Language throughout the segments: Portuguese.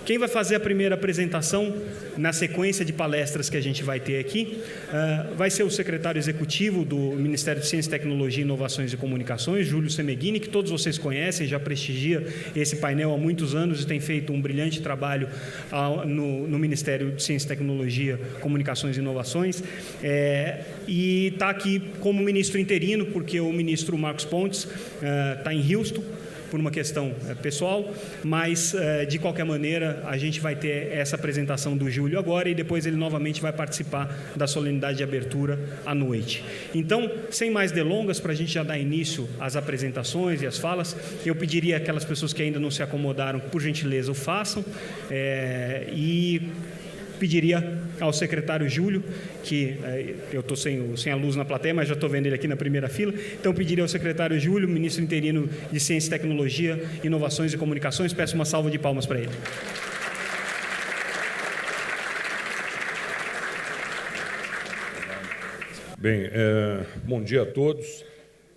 Quem vai fazer a primeira apresentação, na sequência de palestras que a gente vai ter aqui, vai ser o secretário executivo do Ministério de Ciência, Tecnologia, Inovações e Comunicações, Júlio Semeghini, que todos vocês conhecem, já prestigia esse painel há muitos anos e tem feito um brilhante trabalho no Ministério de Ciência, Tecnologia, Comunicações e Inovações, e está aqui como ministro interino, porque o ministro Marcos Pontes está em Houston, por uma questão pessoal, mas, de qualquer maneira, a gente vai ter essa apresentação do Júlio agora e depois ele novamente vai participar da solenidade de abertura à noite. Então, sem mais delongas, para a gente já dar início às apresentações e às falas, eu pediria àquelas pessoas que ainda não se acomodaram, por gentileza, o façam, e pediria ao secretário Júlio, que eu estou sem a luz na plateia, mas já estou vendo ele aqui na primeira fila, então pediria ao secretário Júlio, ministro interino de Ciência, Tecnologia, Inovações e Comunicações, peço uma salva de palmas para ele. Bem, bom dia a todos,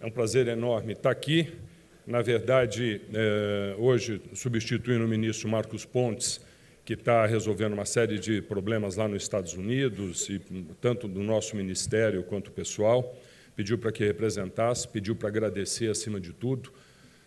é um prazer enorme estar aqui. Na verdade, hoje, substituindo o ministro Marcos Pontes, que está resolvendo uma série de problemas lá nos Estados Unidos, e tanto do nosso ministério quanto o pessoal, pediu para que representasse, pediu para agradecer acima de tudo.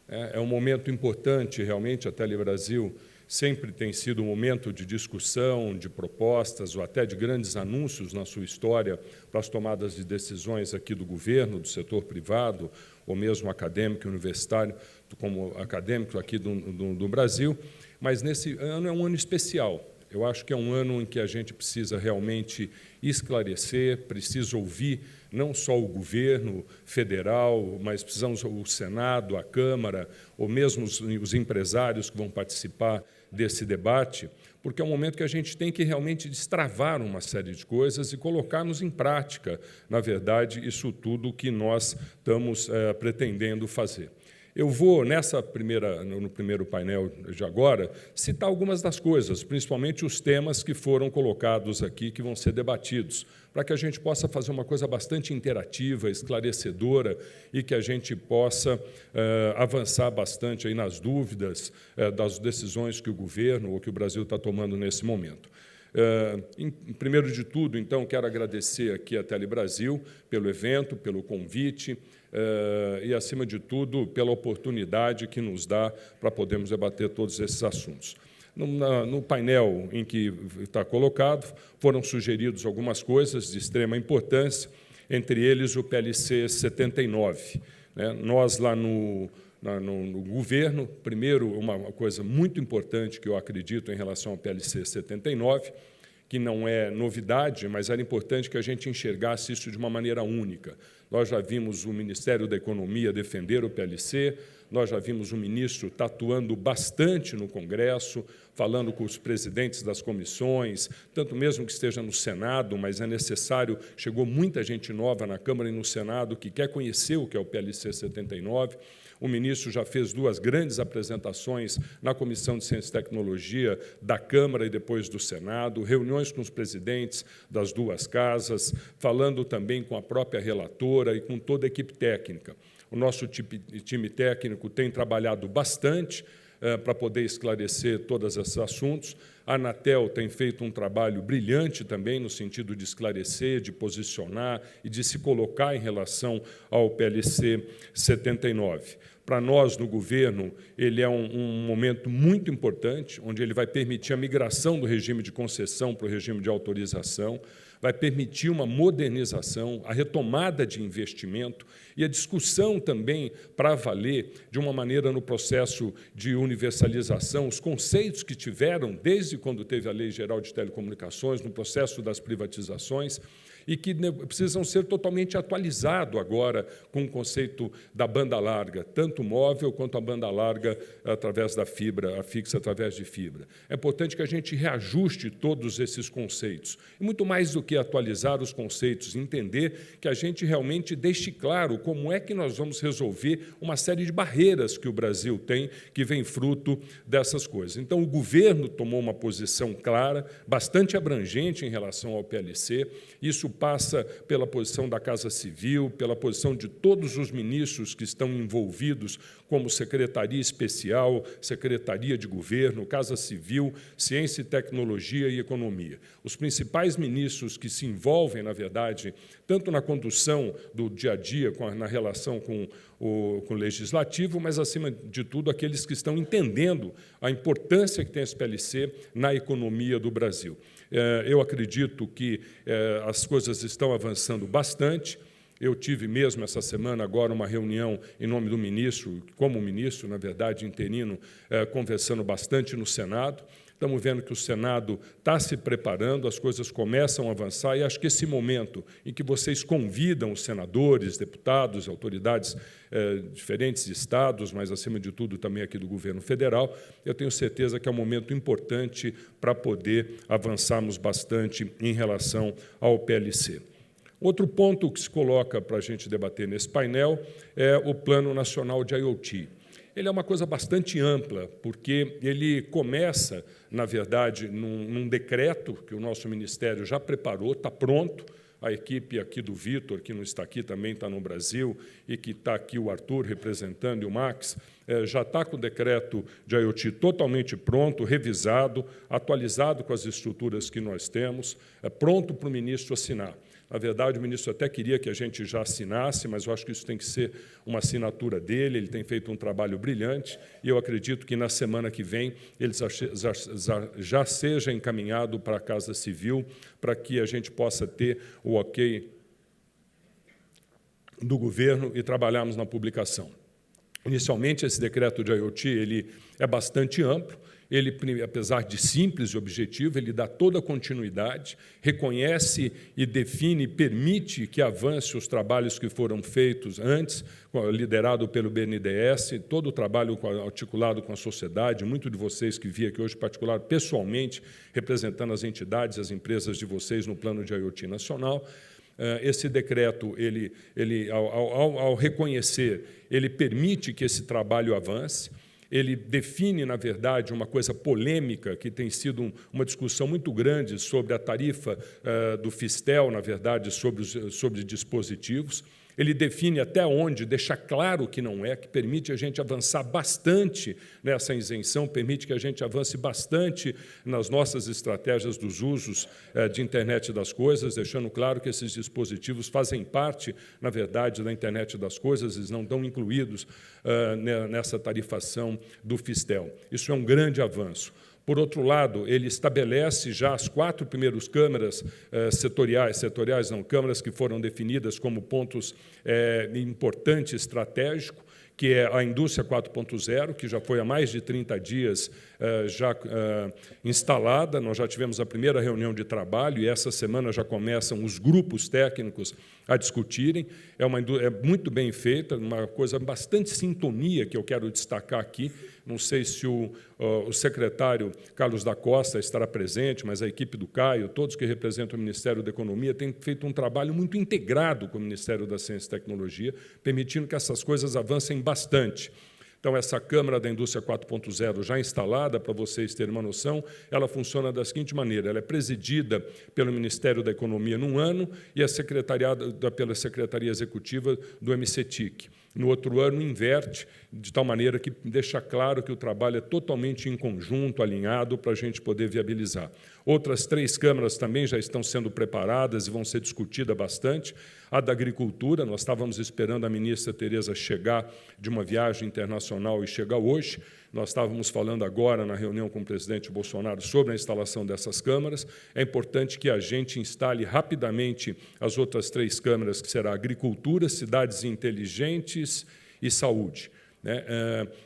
É um momento importante, realmente, a Telebrasil sempre tem sido um momento de discussão, de propostas, ou até de grandes anúncios na sua história para as tomadas de decisões aqui do governo, do setor privado, ou mesmo acadêmico e universitário, como acadêmico aqui do Brasil. Mas nesse ano é um ano especial. Eu acho que é um ano em que a gente precisa realmente esclarecer, precisa ouvir não só o governo federal, mas precisamos o Senado, a Câmara, ou mesmo os empresários que vão participar desse debate, porque é um momento que a gente tem que realmente destravar uma série de coisas e colocarmos em prática, na verdade, isso tudo que nós estamos pretendendo fazer. Eu vou, no primeiro painel de agora, citar algumas das coisas, principalmente os temas que foram colocados aqui, que vão ser debatidos, para que a gente possa fazer uma coisa bastante interativa, esclarecedora, e que a gente possa avançar bastante aí nas dúvidas das decisões que o governo ou que o Brasil está tomando nesse momento. Primeiro de tudo, então, quero agradecer aqui a Telebrasil pelo evento, pelo convite, e, acima de tudo, pela oportunidade que nos dá para podermos debater todos esses assuntos. No painel em que está colocado, foram sugeridos algumas coisas de extrema importância, entre eles o PLC 79. Nós, lá no governo, primeiro, uma coisa muito importante que eu acredito em relação ao PLC 79, que não é novidade, mas era importante que a gente enxergasse isso de uma maneira única. Nós já vimos o Ministério da Economia defender o PLC, nós já vimos o ministro atuando bastante no Congresso, falando com os presidentes das comissões, tanto mesmo que esteja no Senado, mas é necessário, chegou muita gente nova na Câmara e no Senado que quer conhecer o que é o PLC 79, o ministro já fez 2 grandes apresentações na Comissão de Ciência e Tecnologia da Câmara e depois do Senado, reuniões com os presidentes das 2 casas, falando também com a própria relatora e com toda a equipe técnica. O nosso time técnico tem trabalhado bastante para poder esclarecer todos esses assuntos. A Anatel tem feito um trabalho brilhante também no sentido de esclarecer, de posicionar e de se colocar em relação ao PLC 79. Para nós, no governo, ele é um momento muito importante, onde ele vai permitir a migração do regime de concessão para o regime de autorização, vai permitir uma modernização, a retomada de investimento e a discussão também para valer, de uma maneira no processo de universalização, os conceitos que tiveram desde quando teve a Lei Geral de Telecomunicações, no processo das privatizações, e que precisam ser totalmente atualizados agora com o conceito da banda larga, tanto móvel quanto a banda larga através da fibra, a fixa através de fibra. É importante que a gente reajuste todos esses conceitos. E muito mais do que atualizar os conceitos, entender que a gente realmente deixe claro como é que nós vamos resolver uma série de barreiras que o Brasil tem, que vem fruto dessas coisas. Então, o governo tomou uma posição clara, bastante abrangente em relação ao PLC. Isso passa pela posição da Casa Civil, pela posição de todos os ministros que estão envolvidos, como Secretaria Especial, Secretaria de Governo, Casa Civil, Ciência e Tecnologia e Economia. Os principais ministros que se envolvem, na verdade, tanto na condução do dia a dia, na relação com o Legislativo, mas, acima de tudo, aqueles que estão entendendo a importância que tem a SPLC na economia do Brasil. Eu acredito que as coisas estão avançando bastante. Eu tive mesmo essa semana agora uma reunião em nome do ministro, como ministro, na verdade, interino, conversando bastante no Senado. Estamos vendo que o Senado está se preparando, as coisas começam a avançar, e acho que esse momento em que vocês convidam os senadores, deputados, autoridades diferentes de estados, mas, acima de tudo, também aqui do governo federal, eu tenho certeza que é um momento importante para poder avançarmos bastante em relação ao PLC. Outro ponto que se coloca para a gente debater nesse painel é o Plano Nacional de IoT. Ele é uma coisa bastante ampla, porque ele começa, na verdade, num decreto que o nosso Ministério já preparou, está pronto. A equipe aqui do Vitor, que não está aqui, também está no Brasil, e que está aqui o Arthur representando, e o Max, já está com o decreto de IoT totalmente pronto, revisado, atualizado com as estruturas que nós temos, pronto para o ministro assinar. Na verdade, o ministro até queria que a gente já assinasse, mas eu acho que isso tem que ser uma assinatura dele, ele tem feito um trabalho brilhante, e eu acredito que na semana que vem ele já seja encaminhado para a Casa Civil, para que a gente possa ter o ok do governo e trabalharmos na publicação. Inicialmente, esse decreto de IoT ele é bastante amplo. Ele, apesar de simples e objetivo, ele dá toda a continuidade, reconhece e define, permite que avance os trabalhos que foram feitos antes, liderado pelo BNDES, todo o trabalho articulado com a sociedade, muito de vocês que vi aqui hoje, particular, pessoalmente, representando as entidades, as empresas de vocês no plano de IoT nacional. Esse decreto, ao reconhecer, ele permite que esse trabalho avance. Ele define, na verdade, uma coisa polêmica, que tem sido uma discussão muito grande sobre a tarifa do Fistel, na verdade, sobre dispositivos. Ele define até onde, deixa claro que não é, que permite a gente avançar bastante nessa isenção, permite que a gente avance bastante nas nossas estratégias dos usos de internet das coisas, deixando claro que esses dispositivos fazem parte, na verdade, da internet das coisas, eles não estão incluídos nessa tarifação do Fistel. Isso é um grande avanço. Por outro lado, ele estabelece já as 4 primeiras câmaras câmaras que foram definidas como pontos importantes, estratégicos, que é a indústria 4.0, que já foi há mais de 30 dias instalada. Nós já tivemos a primeira reunião de trabalho e essa semana já começam os grupos técnicos a discutirem. É muito bem feita, uma coisa bastante sintonia que eu quero destacar aqui. Não sei se o secretário Carlos da Costa estará presente, mas a equipe do Caio, todos que representam o Ministério da Economia, têm feito um trabalho muito integrado com o Ministério da Ciência e Tecnologia, permitindo que essas coisas avancem bastante. Então, essa Câmara da Indústria 4.0 já instalada, para vocês terem uma noção, ela funciona da seguinte maneira: ela é presidida pelo Ministério da Economia num ano e é secretariada pela Secretaria Executiva do MCTIC. No outro ano, inverte, de tal maneira que deixa claro que o trabalho é totalmente em conjunto, alinhado, para a gente poder viabilizar. Outras 3 câmaras também já estão sendo preparadas e vão ser discutidas bastante. A da Agricultura, nós estávamos esperando a ministra Tereza chegar de uma viagem internacional e chegar hoje. Nós estávamos falando agora, na reunião com o presidente Bolsonaro, sobre a instalação dessas câmaras. É importante que a gente instale rapidamente as outras 3 câmaras, que será Agricultura, Cidades Inteligentes e Saúde.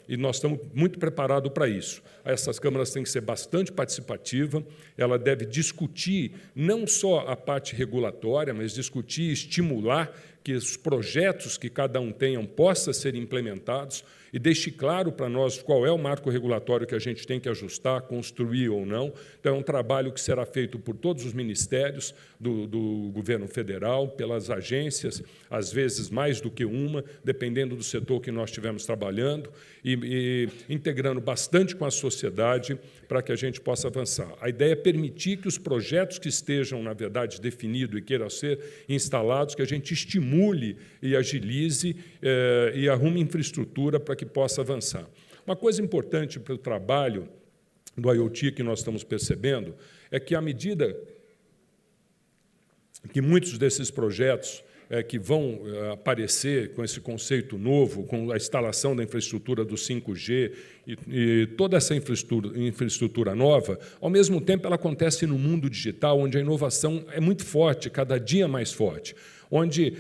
E nós estamos muito preparados para isso. Essas câmaras têm que ser bastante participativas, ela deve discutir não só a parte regulatória, mas discutir e estimular que os projetos que cada um tenham possam ser implementados e deixe claro para nós qual é o marco regulatório que a gente tem que ajustar, construir ou não. Então, é um trabalho que será feito por todos os ministérios do governo federal, pelas agências, às vezes mais do que uma, dependendo do setor que nós estivermos trabalhando, e integrando bastante com a sociedade para que a gente possa avançar. A ideia é permitir que os projetos que estejam, na verdade, definidos e queiram ser instalados, que a gente estimule e agilize e arrume infraestrutura para que possa avançar. Uma coisa importante para o trabalho do IoT que nós estamos percebendo é que, à medida que muitos desses projetos que vão aparecer com esse conceito novo, com a instalação da infraestrutura do 5G e toda essa infraestrutura nova, ao mesmo tempo ela acontece no mundo digital, onde a inovação é muito forte, cada dia mais forte, onde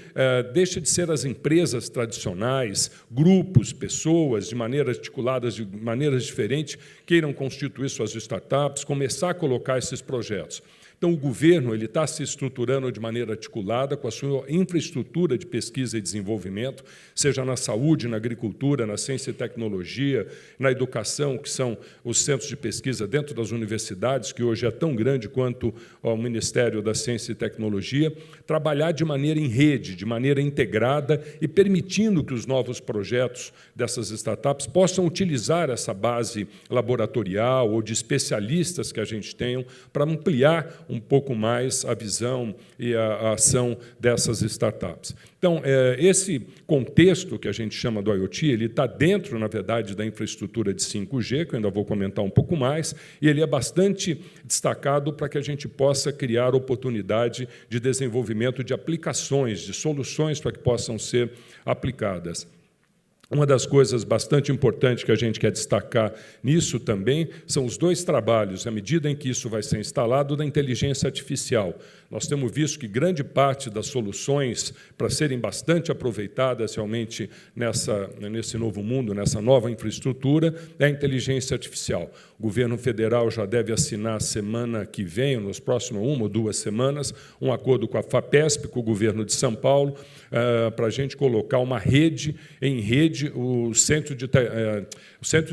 deixa de ser as empresas tradicionais, grupos, pessoas, de maneiras articuladas, de maneiras diferentes, queiram constituir suas startups, começar a colocar esses projetos. Então, o governo está se estruturando de maneira articulada com a sua infraestrutura de pesquisa e desenvolvimento, seja na saúde, na agricultura, na ciência e tecnologia, na educação, que são os centros de pesquisa dentro das universidades, que hoje é tão grande quanto o Ministério da Ciência e Tecnologia, trabalhar de maneira em rede, de maneira integrada e permitindo que os novos projetos dessas startups possam utilizar essa base laboratorial ou de especialistas que a gente tem para ampliar um pouco mais a visão e a ação dessas startups. Então, esse contexto que a gente chama do IoT, ele está dentro, na verdade, da infraestrutura de 5G, que eu ainda vou comentar um pouco mais, e ele é bastante destacado para que a gente possa criar oportunidade de desenvolvimento de aplicações, de soluções para que possam ser aplicadas. Uma das coisas bastante importantes que a gente quer destacar nisso também são os dois trabalhos, à medida em que isso vai ser instalado, da inteligência artificial. Nós temos visto que grande parte das soluções, para serem bastante aproveitadas realmente nesse novo mundo, nessa nova infraestrutura, é a inteligência artificial. O governo federal já deve assinar semana que vem, nos próximos 1 ou 2 semanas, um acordo com a FAPESP, com o governo de São Paulo, para a gente colocar uma rede em rede, o Centro de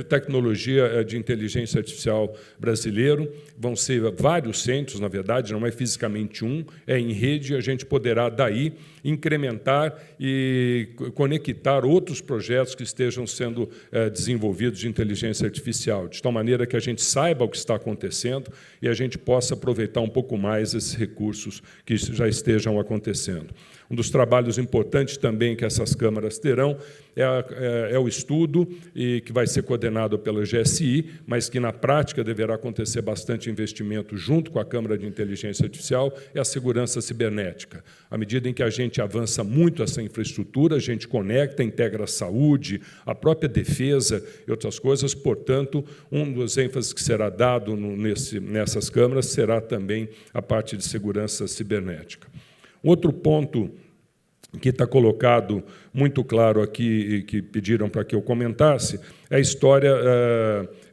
Tecnologia de Inteligência Artificial brasileiro. Vão ser vários centros, na verdade, não é fisicamente um, é em rede, e a gente poderá, daí, incrementar e conectar outros projetos que estejam sendo desenvolvidos de inteligência artificial, de tal maneira que a gente saiba o que está acontecendo e a gente possa aproveitar um pouco mais esses recursos que já estejam acontecendo. Um dos trabalhos importantes também que essas câmaras terão é o estudo, que vai ser coordenado pela GSI, mas que, na prática, deverá acontecer bastante investimento junto com a Câmara de Inteligência Artificial, é a segurança cibernética. À medida em que a gente avança muito essa infraestrutura, a gente conecta, integra a saúde, a própria defesa e outras coisas, portanto, um dos ênfases que será dado nessas câmaras será também a parte de segurança cibernética. Outro ponto que está colocado muito claro aqui, e que pediram para que eu comentasse, é a história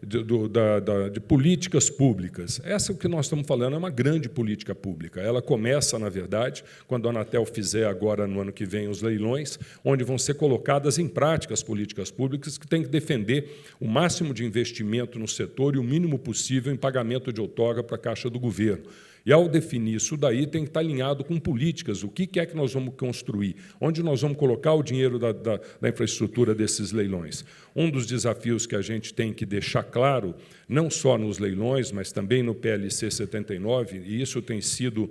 de políticas públicas. Essa que nós estamos falando é uma grande política pública. Ela começa, na verdade, quando a Anatel fizer agora, no ano que vem, os leilões, onde vão ser colocadas em prática as políticas públicas que têm que defender o máximo de investimento no setor e o mínimo possível em pagamento de outorga para a Caixa do Governo. E, ao definir isso daí, tem que estar alinhado com políticas. O que é que nós vamos construir? Onde nós vamos colocar o dinheiro da infraestrutura desses leilões? Um dos desafios que a gente tem que deixar claro, não só nos leilões, mas também no PLC 79, e isso tem sido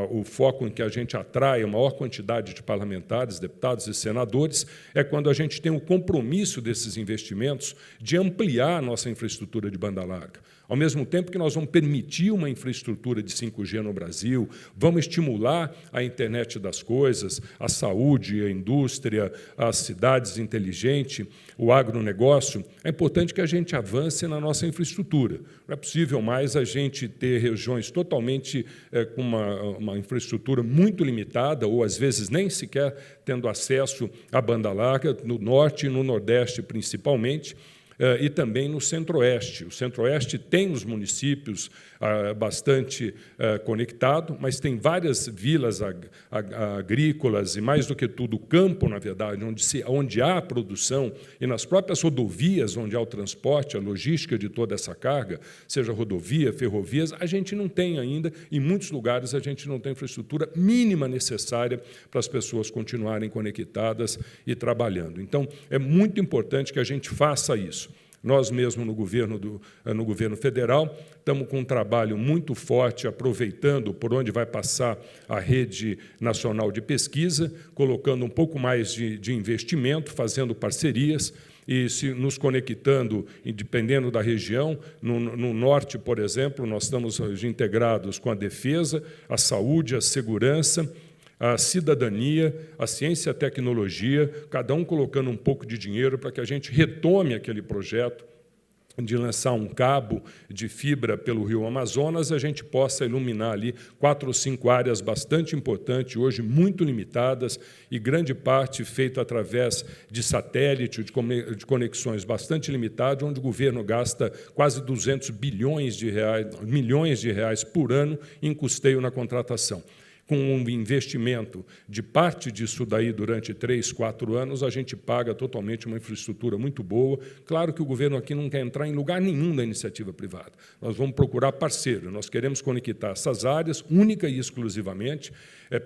o foco em que a gente atrai a maior quantidade de parlamentares, deputados e senadores, é quando a gente tem o compromisso desses investimentos de ampliar a nossa infraestrutura de banda larga. Ao mesmo tempo que nós vamos permitir uma infraestrutura de 5G no Brasil, vamos estimular a internet das coisas, a saúde, a indústria, as cidades inteligentes, o agronegócio, é importante que a gente avance na nossa infraestrutura. Não é possível mais a gente ter regiões totalmente com uma infraestrutura muito limitada, ou, às vezes, nem sequer tendo acesso à banda larga, no norte e no nordeste, principalmente, e também no Centro-Oeste. O Centro-Oeste tem os municípios bastante conectados, mas tem várias vilas agrícolas e, mais do que tudo, campo, na verdade, onde há a produção, e nas próprias rodovias, onde há o transporte, a logística de toda essa carga, seja rodovia, ferrovias, a gente não tem ainda, em muitos lugares, a gente não tem infraestrutura mínima necessária para as pessoas continuarem conectadas e trabalhando. Então, é muito importante que a gente faça isso. Nós mesmo, no governo federal, estamos com um trabalho muito forte, aproveitando por onde vai passar a rede nacional de pesquisa, colocando um pouco mais de investimento, fazendo parcerias e nos conectando, dependendo da região. No norte, por exemplo, nós estamos integrados com a defesa, a saúde, a segurança, a cidadania, a ciência e a tecnologia, cada um colocando um pouco de dinheiro para que a gente retome aquele projeto de lançar um cabo de fibra pelo rio Amazonas, a gente possa iluminar ali 4 ou 5 áreas bastante importantes, hoje muito limitadas, e grande parte feita através de satélite, de conexões bastante limitadas, onde o governo gasta quase 200 milhões de reais por ano em custeio na contratação. Com um investimento de parte disso daí durante 3, 4 anos, a gente paga totalmente uma infraestrutura muito boa. Claro que o governo aqui não quer entrar em lugar nenhum da iniciativa privada. Nós vamos procurar parceiro, nós queremos conectar essas áreas, única e exclusivamente,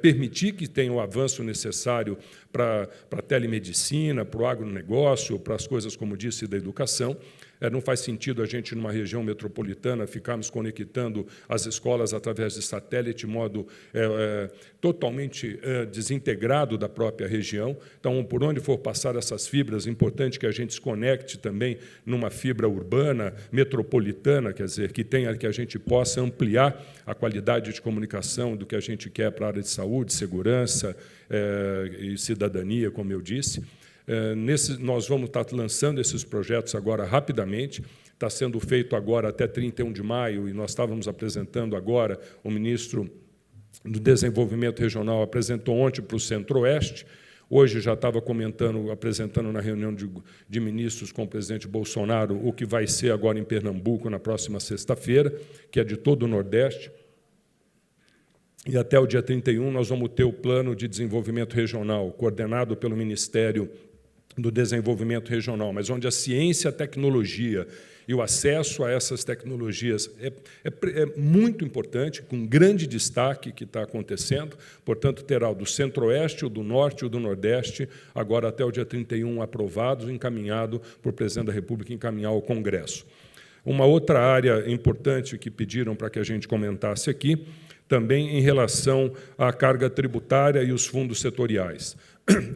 permitir que tenha o avanço necessário para a telemedicina, para o agronegócio, para as coisas, como disse, da educação. Não faz sentido a gente, numa região metropolitana, ficarmos conectando as escolas através de satélite, de modo totalmente desintegrado da própria região. Então, por onde for passar essas fibras, é importante que a gente se conecte também numa fibra urbana, metropolitana, quer dizer, que a gente possa ampliar a qualidade de comunicação do que a gente quer para a área de saúde, segurança e cidadania, como eu disse. Nós vamos estar lançando esses projetos agora rapidamente. Está sendo feito agora até 31 de maio, e nós estávamos apresentando agora, o ministro do Desenvolvimento Regional apresentou ontem para o Centro-Oeste. Hoje já estava apresentando na reunião de ministros com o presidente Bolsonaro o que vai ser agora em Pernambuco, na próxima sexta-feira, que é de todo o Nordeste. E até o dia 31 nós vamos ter o Plano de Desenvolvimento Regional, coordenado pelo Ministério do Desenvolvimento Regional, mas onde a ciência, a tecnologia e o acesso a essas tecnologias é muito importante, com grande destaque que está acontecendo. Portanto, terá o do Centro-Oeste, o do Norte e o do Nordeste, agora até o dia 31, aprovados, encaminhado por presidente da República, encaminhar ao Congresso. Uma outra área importante que pediram para que a gente comentasse aqui, também em relação à carga tributária e os fundos setoriais.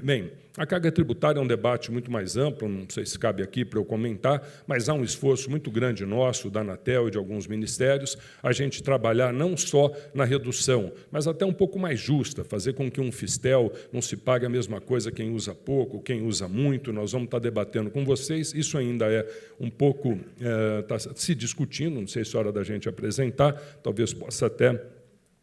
Bem, a carga tributária é um debate muito mais amplo, não sei se cabe aqui para eu comentar, mas há um esforço muito grande nosso, da Anatel e de alguns ministérios, a gente trabalhar não só na redução, mas até um pouco mais justa, fazer com que um Fistel não se pague a mesma coisa quem usa pouco, quem usa muito. Nós vamos estar debatendo com vocês, isso ainda é um pouco, está se discutindo, não sei se é hora da gente apresentar, talvez possa até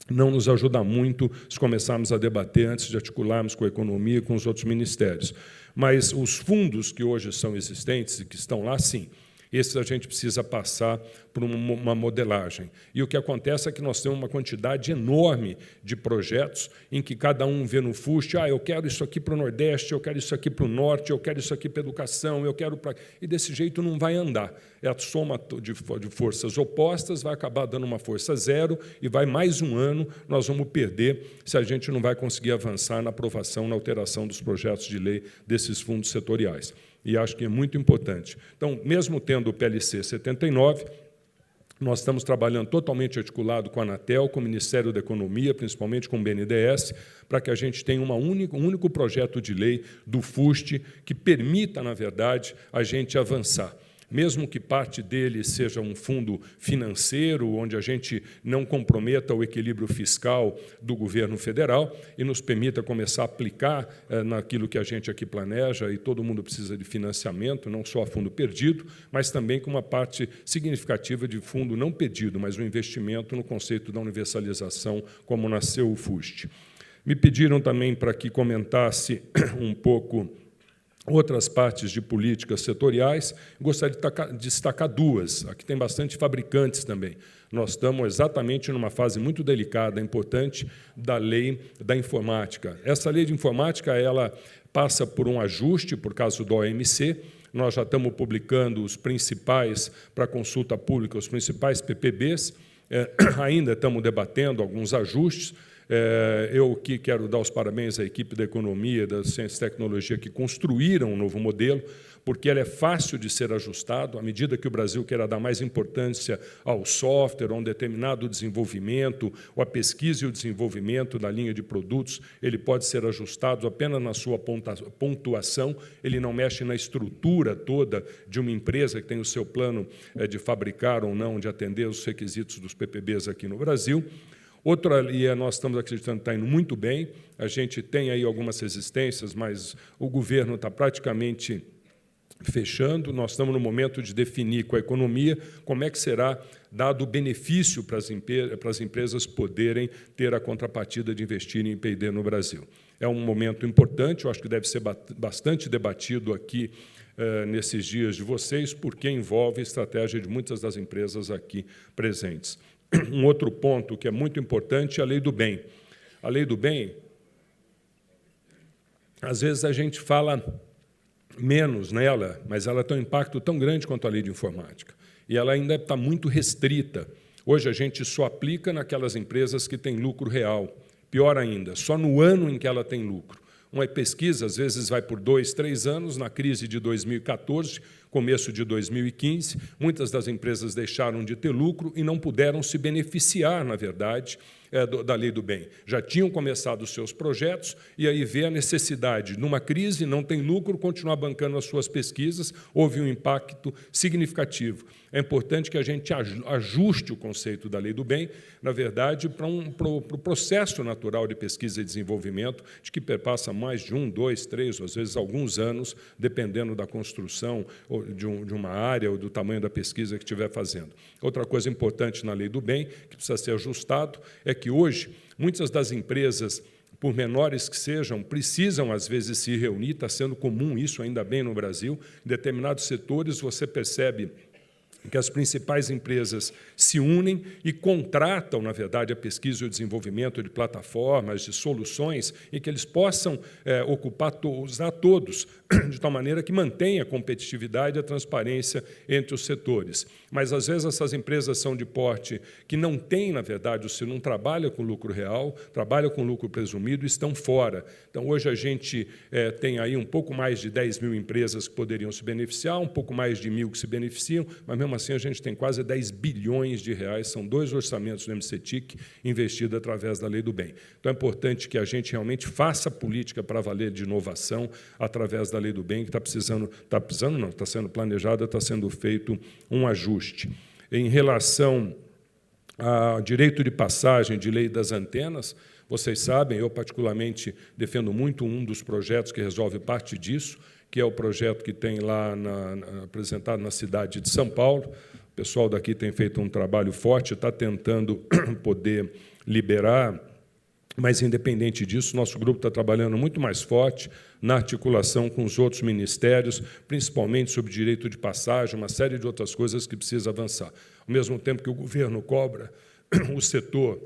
não nos ajuda muito se começarmos a debater antes de articularmos com a economia e com os outros ministérios. Mas os fundos que hoje são existentes e que estão lá, sim, esses a gente precisa passar por uma modelagem. E o que acontece é que nós temos uma quantidade enorme de projetos em que cada um vê no FUST, eu quero isso aqui para o Nordeste, eu quero isso aqui para o Norte, eu quero isso aqui para a educação, eu quero para... E desse jeito não vai andar. É a soma de forças opostas, vai acabar dando uma força zero e vai mais um ano, nós vamos perder se a gente não vai conseguir avançar na aprovação, na alteração dos projetos de lei desses fundos setoriais. E acho que é muito importante. Então, mesmo tendo o PLC 79, nós estamos trabalhando totalmente articulado com a Anatel, com o Ministério da Economia, principalmente com o BNDES, para que a gente tenha um único projeto de lei do FUST que permita, na verdade, a gente avançar. Mesmo que parte dele seja um fundo financeiro, onde a gente não comprometa o equilíbrio fiscal do governo federal e nos permita começar a aplicar naquilo que a gente aqui planeja, e todo mundo precisa de financiamento, não só fundo perdido, mas também com uma parte significativa de fundo não perdido, mas um investimento no conceito da universalização, como nasceu o FUST. Me pediram também para que comentasse um pouco outras partes de políticas setoriais. Gostaria de destacar duas. Aqui tem bastante fabricantes também. Nós estamos exatamente numa fase muito delicada, importante, da lei da informática. Essa lei de informática ela passa por um ajuste, por causa do OMC. Nós já estamos publicando os principais, para consulta pública, os principais PPBs. Ainda estamos debatendo alguns ajustes. Eu aqui quero dar os parabéns à equipe da Economia, da Ciência e Tecnologia, que construíram um novo modelo, porque ele é fácil de ser ajustado. À medida que o Brasil queira dar mais importância ao software, a um determinado desenvolvimento, ou à pesquisa e o desenvolvimento da linha de produtos, ele pode ser ajustado apenas na sua pontuação, ele não mexe na estrutura toda de uma empresa que tem o seu plano de fabricar ou não, de atender os requisitos dos PPBs aqui no Brasil. Outra, e nós estamos acreditando que está indo muito bem, a gente tem aí algumas resistências, mas o governo está praticamente fechando. Nós estamos no momento de definir com a economia como é que será dado o benefício para as empresas poderem ter a contrapartida de investirem em P&D no Brasil. É um momento importante, eu acho que deve ser bastante debatido aqui nesses dias de vocês, porque envolve a estratégia de muitas das empresas aqui presentes. Um outro ponto que é muito importante é a lei do bem. A lei do bem, às vezes a gente fala menos nela, mas ela tem um impacto tão grande quanto a lei de informática. E ela ainda está muito restrita. Hoje a gente só aplica naquelas empresas que têm lucro real. Pior ainda, só no ano em que ela tem lucro. Uma pesquisa, às vezes, vai por 2, 3 anos. Na crise de 2014, começo de 2015, muitas das empresas deixaram de ter lucro e não puderam se beneficiar, na verdade, da lei do bem. Já tinham começado os seus projetos e aí vê a necessidade, numa crise, não tem lucro, continuar bancando as suas pesquisas, houve um impacto significativo. É importante que a gente ajuste o conceito da lei do bem, na verdade, para o processo natural de pesquisa e desenvolvimento, de que perpassa mais de 1, 2, 3, ou às vezes alguns anos, dependendo da construção de uma área ou do tamanho da pesquisa que estiver fazendo. Outra coisa importante na lei do bem, que precisa ser ajustado, é que hoje muitas das empresas, por menores que sejam, precisam, às vezes, se reunir. Está sendo comum isso, ainda bem, no Brasil. Em determinados setores, você percebe que as principais empresas se unem e contratam, na verdade, a pesquisa e o desenvolvimento de plataformas, de soluções, em que eles possam usar todos, de tal maneira que mantenha a competitividade e a transparência entre os setores. Mas, às vezes, essas empresas são de porte que não têm, na verdade, se não trabalham com lucro real, trabalham com lucro presumido e estão fora. Então, hoje a gente tem aí um pouco mais de 10 mil empresas que poderiam se beneficiar, um pouco mais de 1.000 que se beneficiam, mas, mesmo assim, a gente tem quase 10 bilhões de reais, são 2 orçamentos do MCTIC investidos através da lei do bem. Então, é importante que a gente realmente faça política para valer de inovação através da lei do bem, que está sendo planejada, está sendo feito um ajuste. Em relação ao direito de passagem de lei das antenas, vocês sabem, eu particularmente defendo muito um dos projetos que resolve parte disso, que é o projeto que tem lá apresentado na cidade de São Paulo. O pessoal daqui tem feito um trabalho forte, está tentando poder liberar, mas, independente disso, nosso grupo está trabalhando muito mais forte na articulação com os outros ministérios, principalmente sobre direito de passagem, uma série de outras coisas que precisa avançar. Ao mesmo tempo que o governo cobra o setor,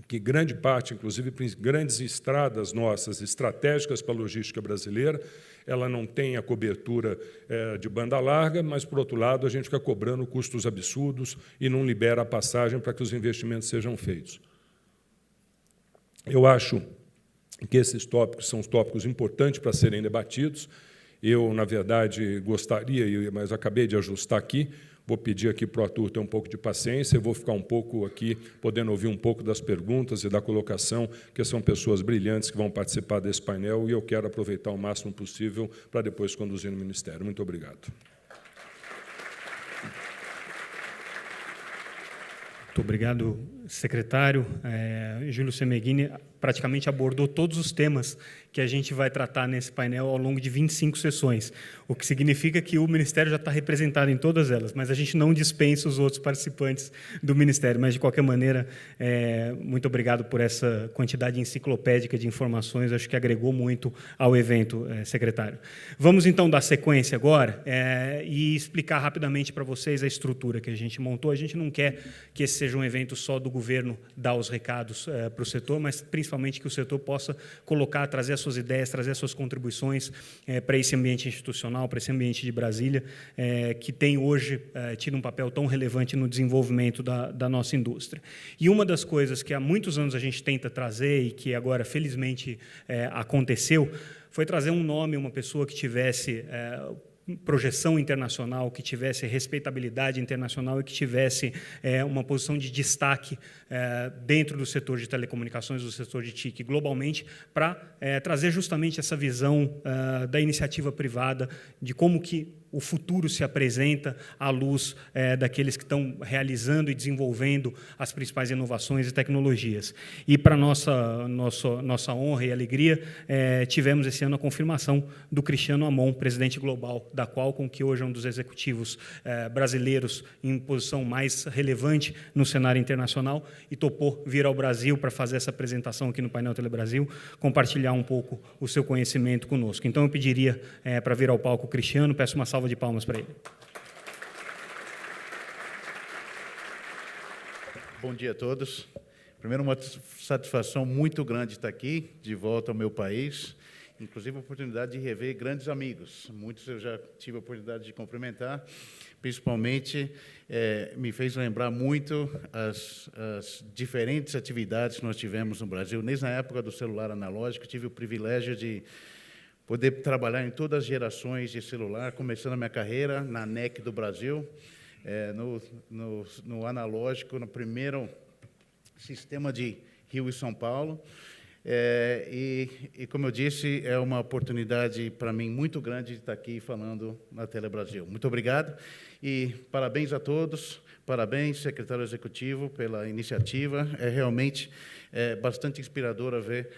que grande parte, inclusive grandes estradas nossas, estratégicas para a logística brasileira, ela não tem a cobertura de banda larga, mas, por outro lado, a gente fica cobrando custos absurdos e não libera a passagem para que os investimentos sejam feitos. Eu acho que esses tópicos são os tópicos importantes para serem debatidos. Eu, na verdade, gostaria, mas acabei de ajustar aqui, vou pedir aqui para o Arthur ter um pouco de paciência, eu vou ficar um pouco aqui, podendo ouvir um pouco das perguntas e da colocação, que são pessoas brilhantes que vão participar desse painel, e eu quero aproveitar o máximo possível para depois conduzir no Ministério. Muito obrigado. Muito obrigado, secretário. Júlio Semeghini praticamente abordou todos os temas que a gente vai tratar nesse painel ao longo de 25 sessões, o que significa que o Ministério já está representado em todas elas, mas a gente não dispensa os outros participantes do Ministério. Mas, de qualquer maneira, muito obrigado por essa quantidade enciclopédica de informações, acho que agregou muito ao evento, secretário. Vamos, então, dar sequência agora e explicar rapidamente para vocês a estrutura que a gente montou. A gente não quer que esse seja um evento só do governo dar os recados para o setor, mas principalmente que o setor possa colocar, trazer as suas ideias, trazer as suas contribuições para esse ambiente institucional, para esse ambiente de Brasília, que tem hoje tido um papel tão relevante no desenvolvimento da nossa indústria. E uma das coisas que há muitos anos a gente tenta trazer e que agora, felizmente, aconteceu, foi trazer um nome, uma pessoa que tivesse projeção internacional, que tivesse respeitabilidade internacional e que tivesse uma posição de destaque dentro do setor de telecomunicações, do setor de TIC globalmente, para trazer justamente essa visão da iniciativa privada, de como que o futuro se apresenta à luz daqueles que estão realizando e desenvolvendo as principais inovações e tecnologias. E, para nossa honra e alegria, tivemos esse ano a confirmação do Cristiano Amon, presidente global da Qualcomm, que hoje é um dos executivos brasileiros em posição mais relevante no cenário internacional, e topou vir ao Brasil para fazer essa apresentação aqui no painel Telebrasil, compartilhar um pouco o seu conhecimento conosco. Então, eu pediria para vir ao palco o Cristiano, peço uma salva de palmas para ele. Bom dia a todos. Primeiro, uma satisfação muito grande estar aqui, de volta ao meu país, inclusive a oportunidade de rever grandes amigos. Muitos eu já tive a oportunidade de cumprimentar, principalmente me fez lembrar muito as diferentes atividades que nós tivemos no Brasil. Desde na época do celular analógico, tive o privilégio de poder trabalhar em todas as gerações de celular, começando a minha carreira na NEC do Brasil, no analógico, no primeiro sistema de Rio e São Paulo. E, como eu disse, é uma oportunidade para mim muito grande de estar aqui falando na Telebrasil. Muito obrigado e parabéns a todos, parabéns, secretário executivo, pela iniciativa. É realmente bastante inspirador ver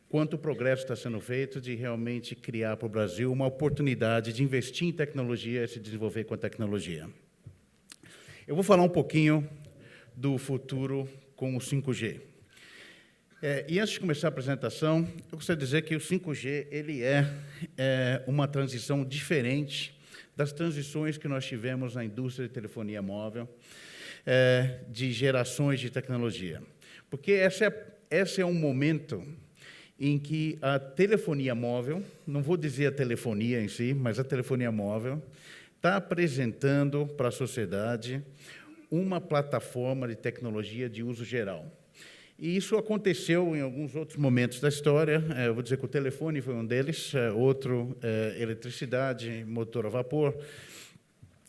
quanto progresso está sendo feito de realmente criar para o Brasil uma oportunidade de investir em tecnologia e se desenvolver com a tecnologia. Eu vou falar um pouquinho do futuro com o 5G. E antes de começar a apresentação, eu gostaria de dizer que o 5G ele é uma transição diferente das transições que nós tivemos na indústria de telefonia móvel, de gerações de tecnologia. Porque esse é um momento em que a telefonia móvel, não vou dizer a telefonia em si, mas a telefonia móvel, está apresentando para a sociedade uma plataforma de tecnologia de uso geral. E isso aconteceu em alguns outros momentos da história. Eu vou dizer que o telefone foi um deles, outro, eletricidade, motor a vapor,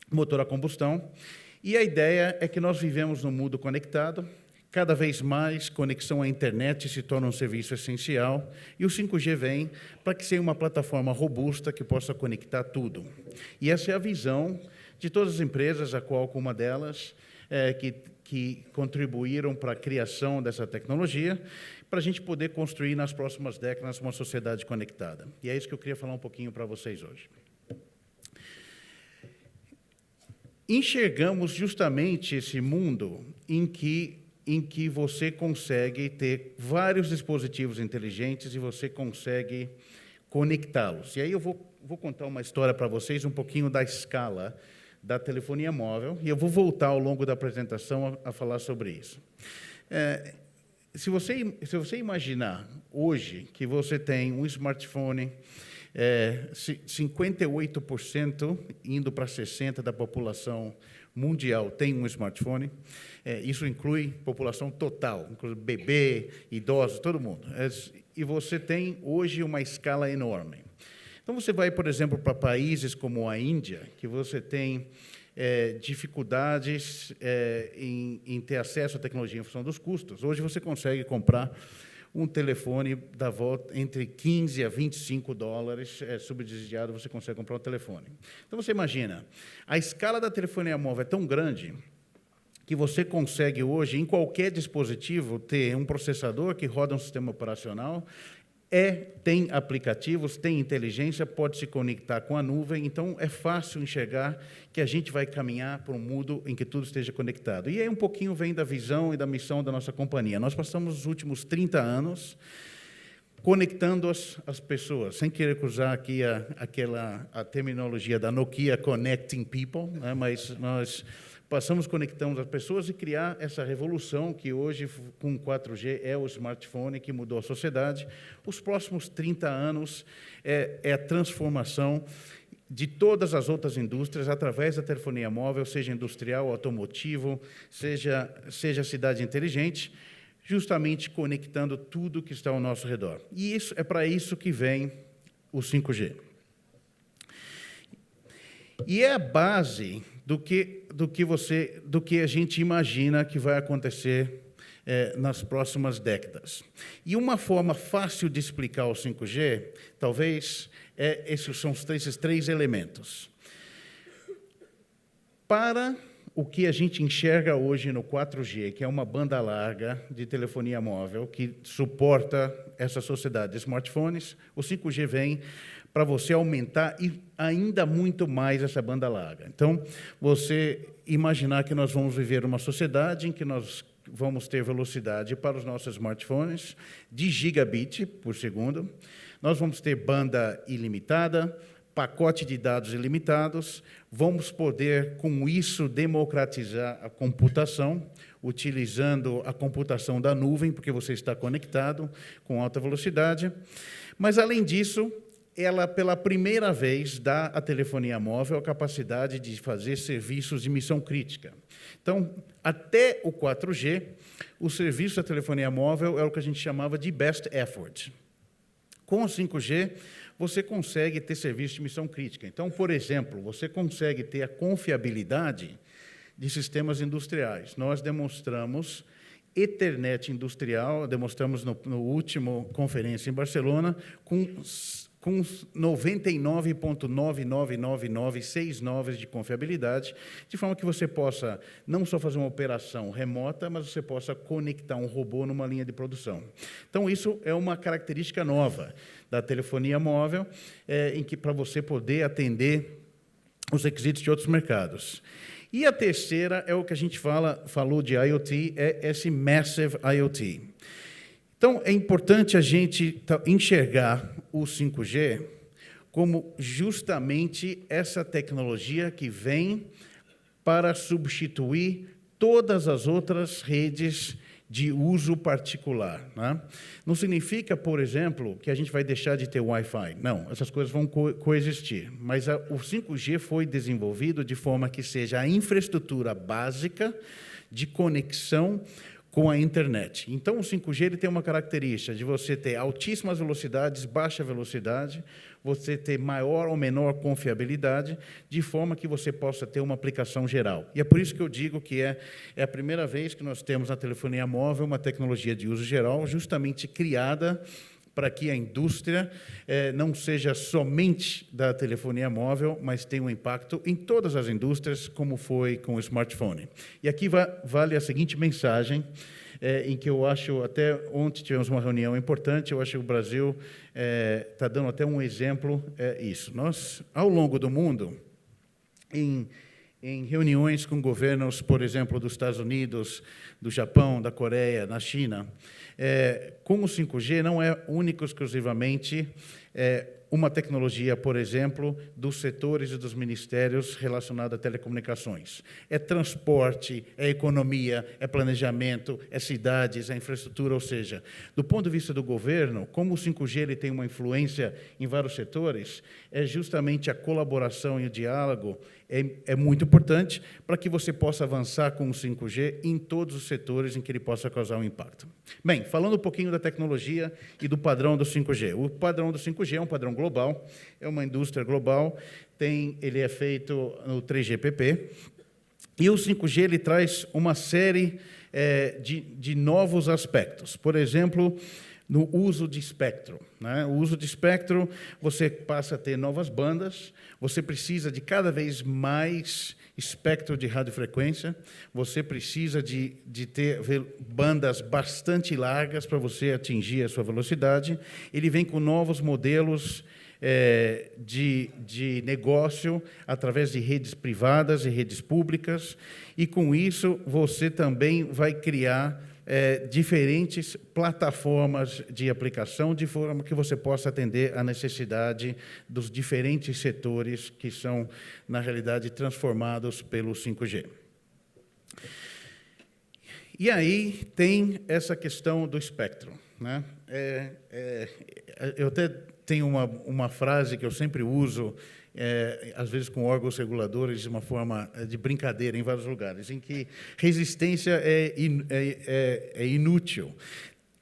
motor a combustão. E a ideia é que nós vivemos num mundo conectado. Cada vez mais, conexão à internet se torna um serviço essencial, e o 5G vem para que seja uma plataforma robusta que possa conectar tudo. E essa é a visão de todas as empresas, a Qualcomm uma delas, que contribuíram para a criação dessa tecnologia, para a gente poder construir nas próximas décadas uma sociedade conectada. E é isso que eu queria falar um pouquinho para vocês hoje. Enxergamos justamente esse mundo em que você consegue ter vários dispositivos inteligentes e você consegue conectá-los. E aí eu vou contar uma história para vocês, um pouquinho da escala da telefonia móvel, e eu vou voltar ao longo da apresentação a falar sobre isso. Se você imaginar hoje que você tem um smartphone, 58% indo para 60% da população mundial tem um smartphone, isso inclui população total, inclui bebê, idosos, todo mundo. E você tem hoje uma escala enorme. Então, você vai, por exemplo, para países como a Índia, que você tem dificuldades em ter acesso à tecnologia em função dos custos. Hoje você consegue comprar um telefone da volta entre 15 a 25 dólares, subsidiado, você consegue comprar um telefone. Então, você imagina, a escala da telefonia móvel é tão grande que você consegue hoje, em qualquer dispositivo, ter um processador que roda um sistema operacional, tem aplicativos, tem inteligência, pode se conectar com a nuvem, então é fácil enxergar que a gente vai caminhar para um mundo em que tudo esteja conectado. E aí um pouquinho vem da visão e da missão da nossa companhia. Nós passamos os últimos 30 anos conectando as pessoas, sem querer usar aqui a terminologia da Nokia, Connecting People, né, mas nós passamos conectando as pessoas e criar essa revolução que hoje, com 4G, é o smartphone que mudou a sociedade. Os próximos 30 anos é a transformação de todas as outras indústrias através da telefonia móvel, seja industrial, automotivo, seja cidade inteligente, justamente conectando tudo que está ao nosso redor. E é para isso que vem o 5G. E é a base do que a gente imagina que vai acontecer nas próximas décadas. E uma forma fácil de explicar o 5G, talvez, esses são esses três elementos. Para o que a gente enxerga hoje no 4G, que é uma banda larga de telefonia móvel que suporta essa sociedade de smartphones, o 5G vem para você aumentar ainda muito mais essa banda larga. Então, você imaginar que nós vamos viver uma sociedade em que nós vamos ter velocidade para os nossos smartphones de gigabit por segundo, nós vamos ter banda ilimitada, pacote de dados ilimitados, vamos poder, com isso, democratizar a computação, utilizando a computação da nuvem, porque você está conectado com alta velocidade. Mas, além disso, ela, pela primeira vez, dá à telefonia móvel a capacidade de fazer serviços de missão crítica. Então, até o 4G, o serviço da telefonia móvel é o que a gente chamava de best effort. Com o 5G, você consegue ter serviço de missão crítica. Então, por exemplo, você consegue ter a confiabilidade de sistemas industriais. Nós demonstramos Ethernet industrial, demonstramos no último conferência em Barcelona, com 99,99996 de confiabilidade, de forma que você possa não só fazer uma operação remota, mas você possa conectar um robô numa linha de produção. Então, isso é uma característica nova da telefonia móvel, em que para você poder atender os requisitos de outros mercados. E a terceira é o que a gente falou de IoT, é esse Massive IoT. Então, é importante a gente enxergar o 5G como justamente essa tecnologia que vem para substituir todas as outras redes de uso particular, né? Não significa, por exemplo, que a gente vai deixar de ter Wi-Fi. Não, essas coisas vão coexistir. Mas o 5G foi desenvolvido de forma que seja a infraestrutura básica de conexão com a internet. Então, o 5G ele tem uma característica de você ter altíssimas velocidades, baixa velocidade, você ter maior ou menor confiabilidade, de forma que você possa ter uma aplicação geral. E é por isso que eu digo que é a primeira vez que nós temos na telefonia móvel uma tecnologia de uso geral, justamente criada para que a indústria não seja somente da telefonia móvel, mas tenha um impacto em todas as indústrias, como foi com o smartphone. E aqui vale a seguinte mensagem, em que eu acho, até ontem tivemos uma reunião importante, eu acho que o Brasil está dando até um exemplo, isso. Nós, ao longo do mundo, em reuniões com governos, por exemplo, dos Estados Unidos, do Japão, da Coreia, na China, com o 5G não é único exclusivamente uma tecnologia, por exemplo, dos setores e dos ministérios relacionados a telecomunicações. É transporte, é economia, é planejamento, é cidades, é infraestrutura, ou seja, do ponto de vista do governo, como o 5G ele tem uma influência em vários setores, é justamente a colaboração e o diálogo é muito importante para que você possa avançar com o 5G em todos os setores em que ele possa causar um impacto. Bem, falando um pouquinho da tecnologia e do padrão do 5G. O padrão do 5G é um padrão global, é uma indústria global, ele é feito no 3GPP, e o 5G ele traz uma série de novos aspectos. Por exemplo, no uso de espectro, né? O uso de espectro, você passa a ter novas bandas, você precisa de cada vez mais espectro de radiofrequência, você precisa de ter bandas bastante largas para você atingir a sua velocidade. Ele vem com novos modelos de negócio através de redes privadas e redes públicas, e, com isso, você também vai criar diferentes plataformas de aplicação, de forma que você possa atender a necessidade dos diferentes setores que são, na realidade, transformados pelo 5G. E aí tem essa questão do espectro, né? Eu até tenho uma frase que eu sempre uso, às vezes com órgãos reguladores, de uma forma de brincadeira em vários lugares, em que resistência é inútil.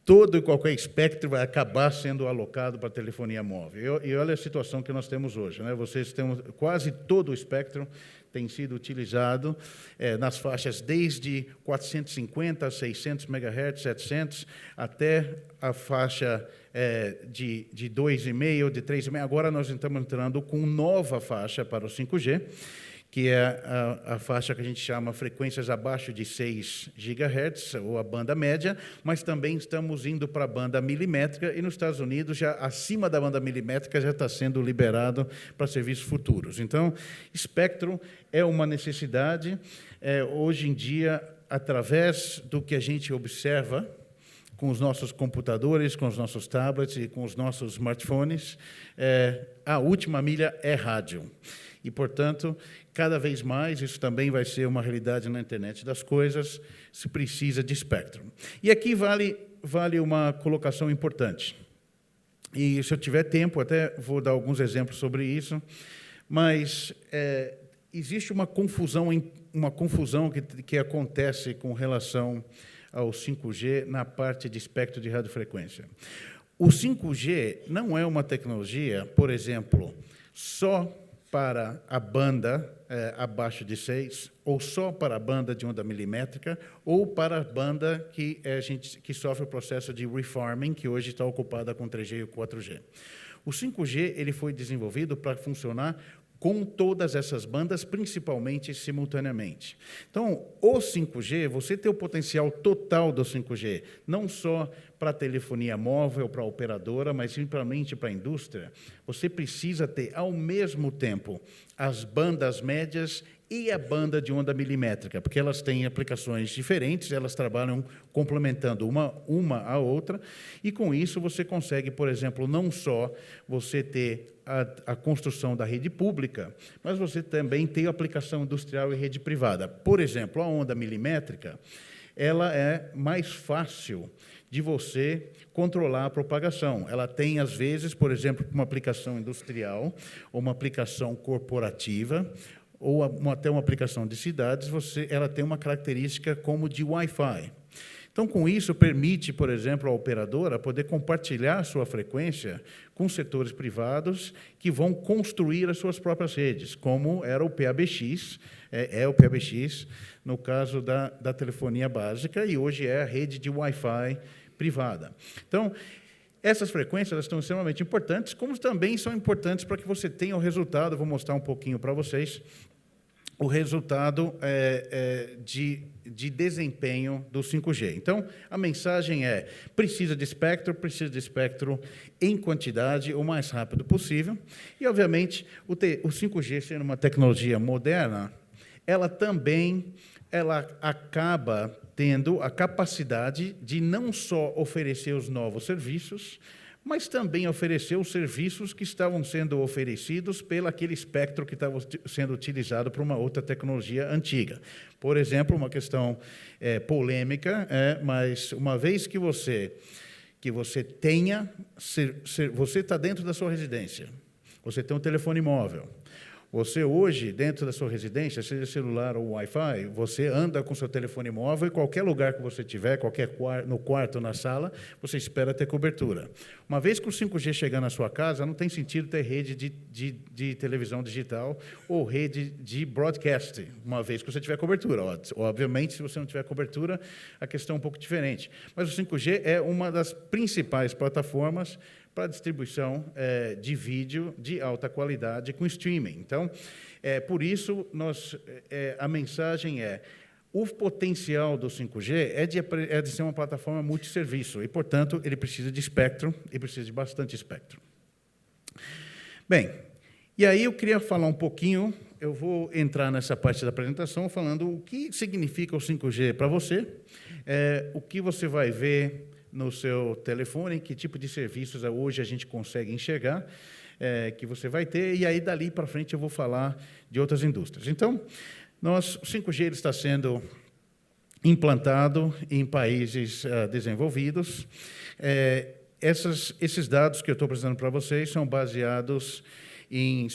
Todo e qualquer espectro vai acabar sendo alocado para a telefonia móvel. E olha a situação que nós temos hoje, né? Vocês têm quase todo o espectro tem sido utilizado nas faixas desde 450 a 600 MHz, 700, até a faixa de 2,5, de 3,5. Agora nós estamos entrando com nova faixa para o 5G, que é a faixa que a gente chama frequências abaixo de 6 GHz, ou a banda média, mas também estamos indo para a banda milimétrica, e nos Estados Unidos, já acima da banda milimétrica, já está sendo liberado para serviços futuros. Então, espectro é uma necessidade. Hoje em dia, através do que a gente observa com os nossos computadores, com os nossos tablets e com os nossos smartphones, a última milha é rádio. E, portanto, cada vez mais, isso também vai ser uma realidade na internet das coisas, se precisa de espectro. E aqui vale uma colocação importante. E, se eu tiver tempo, até vou dar alguns exemplos sobre isso, mas existe uma confusão que acontece com relação ao 5G na parte de espectro de radiofrequência. O 5G não é uma tecnologia, por exemplo, só para a banda abaixo de 6, ou só para a banda de onda milimétrica, ou para a banda que sofre o processo de refarming, que hoje está ocupada com 3G e 4G. O 5G ele foi desenvolvido para funcionar com todas essas bandas, principalmente simultaneamente. Então, o 5G, você tem o potencial total do 5G, não só para a telefonia móvel, para a operadora, mas simplesmente para a indústria. Você precisa ter, ao mesmo tempo, as bandas médias e a banda de onda milimétrica, porque elas têm aplicações diferentes, elas trabalham complementando uma à outra, e, com isso, você consegue, por exemplo, não só você ter a construção da rede pública, mas você também tem a aplicação industrial e rede privada. Por exemplo, a onda milimétrica, ela é mais fácil de você controlar a propagação. Ela tem, às vezes, por exemplo, uma aplicação industrial, ou uma aplicação corporativa, ou até uma aplicação de cidades, ela tem uma característica como de Wi-Fi. Então, com isso, permite, por exemplo, à operadora poder compartilhar sua frequência com setores privados que vão construir as suas próprias redes, como era o PABX, o PABX, no caso da telefonia básica, e hoje é a rede de Wi-Fi privada. Então, essas frequências elas estão extremamente importantes, como também são importantes para que você tenha o resultado. Vou mostrar um pouquinho para vocês o resultado de desempenho do 5G. Então, a mensagem é: precisa de espectro em quantidade o mais rápido possível. E, obviamente, o 5G, sendo uma tecnologia moderna, ela acaba tendo a capacidade de não só oferecer os novos serviços, mas também oferecer os serviços que estavam sendo oferecidos pelo aquele espectro que estava sendo utilizado para uma outra tecnologia antiga. Por exemplo, uma questão polêmica, mas uma vez que você tenha, você está dentro da sua residência, você tem um telefone móvel, Você hoje, dentro da sua residência, seja celular ou Wi-Fi, você anda com seu telefone móvel e qualquer lugar que você tiver, no quarto, na sala, você espera ter cobertura. Uma vez que o 5G chegar na sua casa, não tem sentido ter rede de televisão digital ou rede de broadcast, uma vez que você tiver cobertura. Obviamente, se você não tiver cobertura, a questão é um pouco diferente. Mas o 5G é uma das principais plataformas para distribuição de vídeo de alta qualidade com streaming. Então, por isso, a mensagem o potencial do 5G é de ser uma plataforma multisserviço e, portanto, ele precisa de espectro e precisa de bastante espectro. Bem, e aí eu queria falar um pouquinho, eu vou entrar nessa parte da apresentação falando o que significa o 5G para você, o que você vai ver no seu telefone, que tipo de serviços hoje a gente consegue enxergar, que você vai ter, e aí, dali para frente, eu vou falar de outras indústrias. Então, o 5G ele está sendo implantado em países desenvolvidos. Esses dados que eu estou apresentando para vocês são baseados em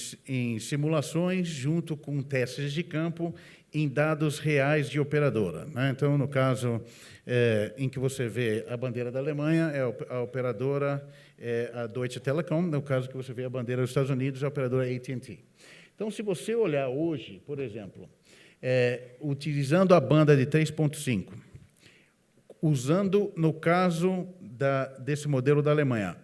simulações junto com testes de campo em dados reais de operadora, né? Então, no caso em que você vê a bandeira da Alemanha, a operadora a Deutsche Telekom, no caso que você vê a bandeira dos Estados Unidos, a operadora AT&T. Então, se você olhar hoje, por exemplo, utilizando a banda de 3.5, usando, no caso desse modelo da Alemanha,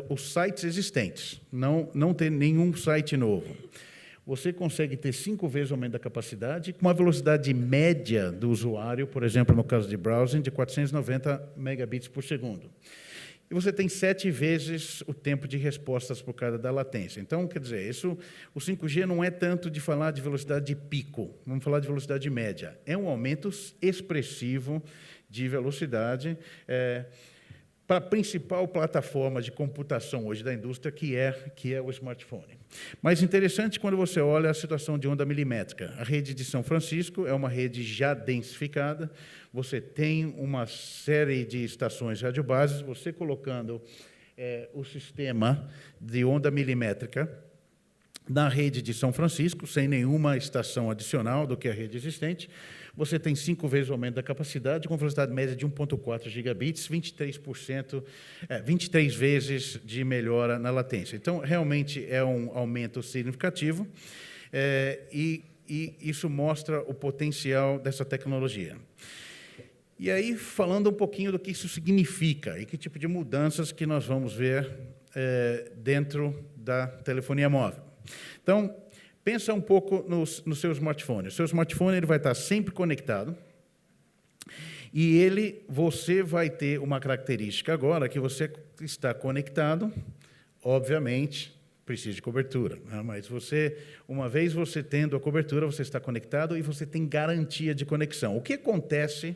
os sites existentes, não tem nenhum site novo, você consegue ter 5 vezes o aumento da capacidade, com uma velocidade média do usuário, por exemplo, no caso de browsing, de 490 megabits por segundo. E você tem 7 vezes o tempo de respostas por causa da latência. Então, quer dizer, o 5G não é tanto de falar de velocidade de pico, vamos falar de velocidade média. É um aumento expressivo de velocidade para a principal plataforma de computação hoje da indústria, que é o smartphone. Mas interessante quando você olha a situação de onda milimétrica. A rede de São Francisco é uma rede já densificada, você tem uma série de estações radiobases, você colocando o sistema de onda milimétrica na rede de São Francisco, sem nenhuma estação adicional do que a rede existente, você tem 5 vezes o aumento da capacidade, com velocidade média de 1.4 gigabits, 23 vezes de melhora na latência. Então, realmente é um aumento significativo e isso mostra o potencial dessa tecnologia. E aí, falando um pouquinho do que isso significa e que tipo de mudanças que nós vamos ver dentro da telefonia móvel. Então, pensa um pouco no seu smartphone. O seu smartphone ele vai estar sempre conectado e você vai ter uma característica agora que você está conectado, obviamente, precisa de cobertura, né? Mas uma vez você tendo a cobertura, você está conectado e você tem garantia de conexão. O que acontece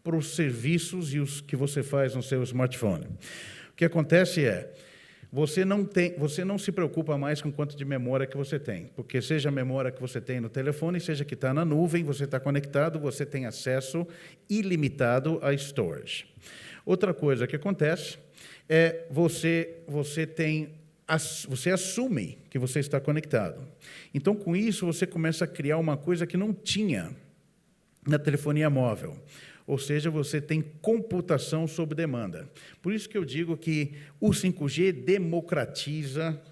para os serviços e os que você faz no seu smartphone? O que acontece você não se preocupa mais com quanto de memória que você tem, porque seja a memória que você tem no telefone, seja que está na nuvem, você está conectado, você tem acesso ilimitado a storage. Outra coisa que acontece você assume que você está conectado. Então, com isso, você começa a criar uma coisa que não tinha na telefonia móvel. Ou seja, você tem computação sob demanda. Por isso que eu digo que o 5G democratiza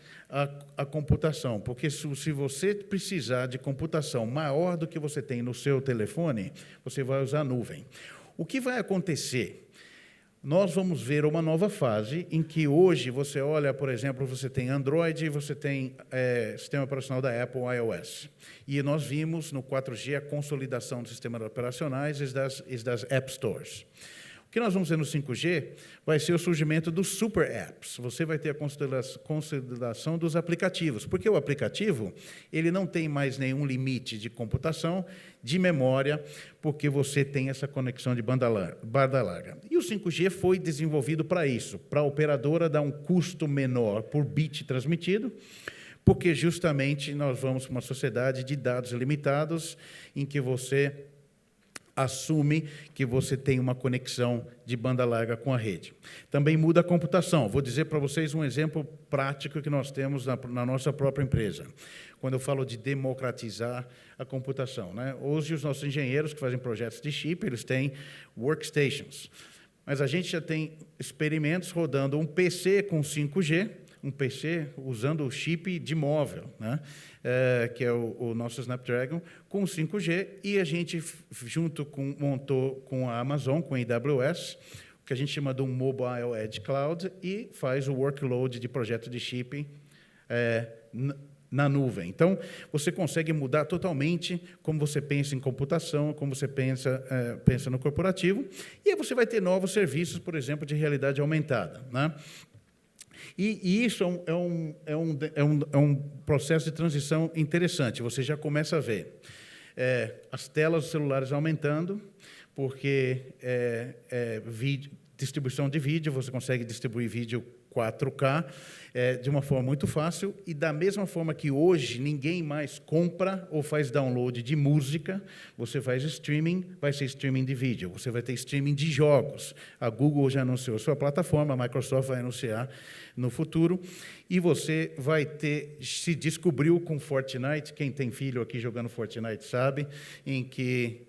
a computação, porque se você precisar de computação maior do que você tem no seu telefone, você vai usar a nuvem. O que vai acontecer? Nós vamos ver uma nova fase em que hoje você olha, por exemplo, você tem Android e você tem sistema operacional da Apple, iOS. E nós vimos no 4G a consolidação dos sistemas operacionais e das App Stores. O que nós vamos ver no 5G vai ser o surgimento dos super apps. Você vai ter a consolidação dos aplicativos, porque o aplicativo ele não tem mais nenhum limite de computação, de memória, porque você tem essa conexão de banda larga. E o 5G foi desenvolvido para isso, para a operadora dar um custo menor por bit transmitido, porque justamente nós vamos para uma sociedade de dados limitados, em que você assume que você tem uma conexão de banda larga com a rede. Também muda a computação. Vou dizer para vocês um exemplo prático que nós temos na nossa própria empresa, quando eu falo de democratizar a computação, né? Hoje, os nossos engenheiros que fazem projetos de chip, eles têm workstations. Mas a gente já tem experimentos rodando um PC com 5G, um PC usando o chip de móvel, né? Que é o nosso Snapdragon, com 5G, e a gente, montou com a Amazon, com a AWS, o que a gente chama de um Mobile Edge Cloud, e faz o workload de projeto de chip na nuvem. Então, você consegue mudar totalmente como você pensa em computação, como você pensa no corporativo, e aí você vai ter novos serviços, por exemplo, de realidade aumentada, né? E isso é um processo de transição interessante. Você já começa a ver as telas dos celulares aumentando, porque distribuição de vídeo, você consegue distribuir vídeo 4K de uma forma muito fácil, e da mesma forma que hoje ninguém mais compra ou faz download de música, você faz streaming, vai ser streaming de vídeo, você vai ter streaming de jogos. A Google já anunciou sua plataforma, a Microsoft vai anunciar no futuro, e você vai se descobriu com Fortnite, quem tem filho aqui jogando Fortnite sabe, em que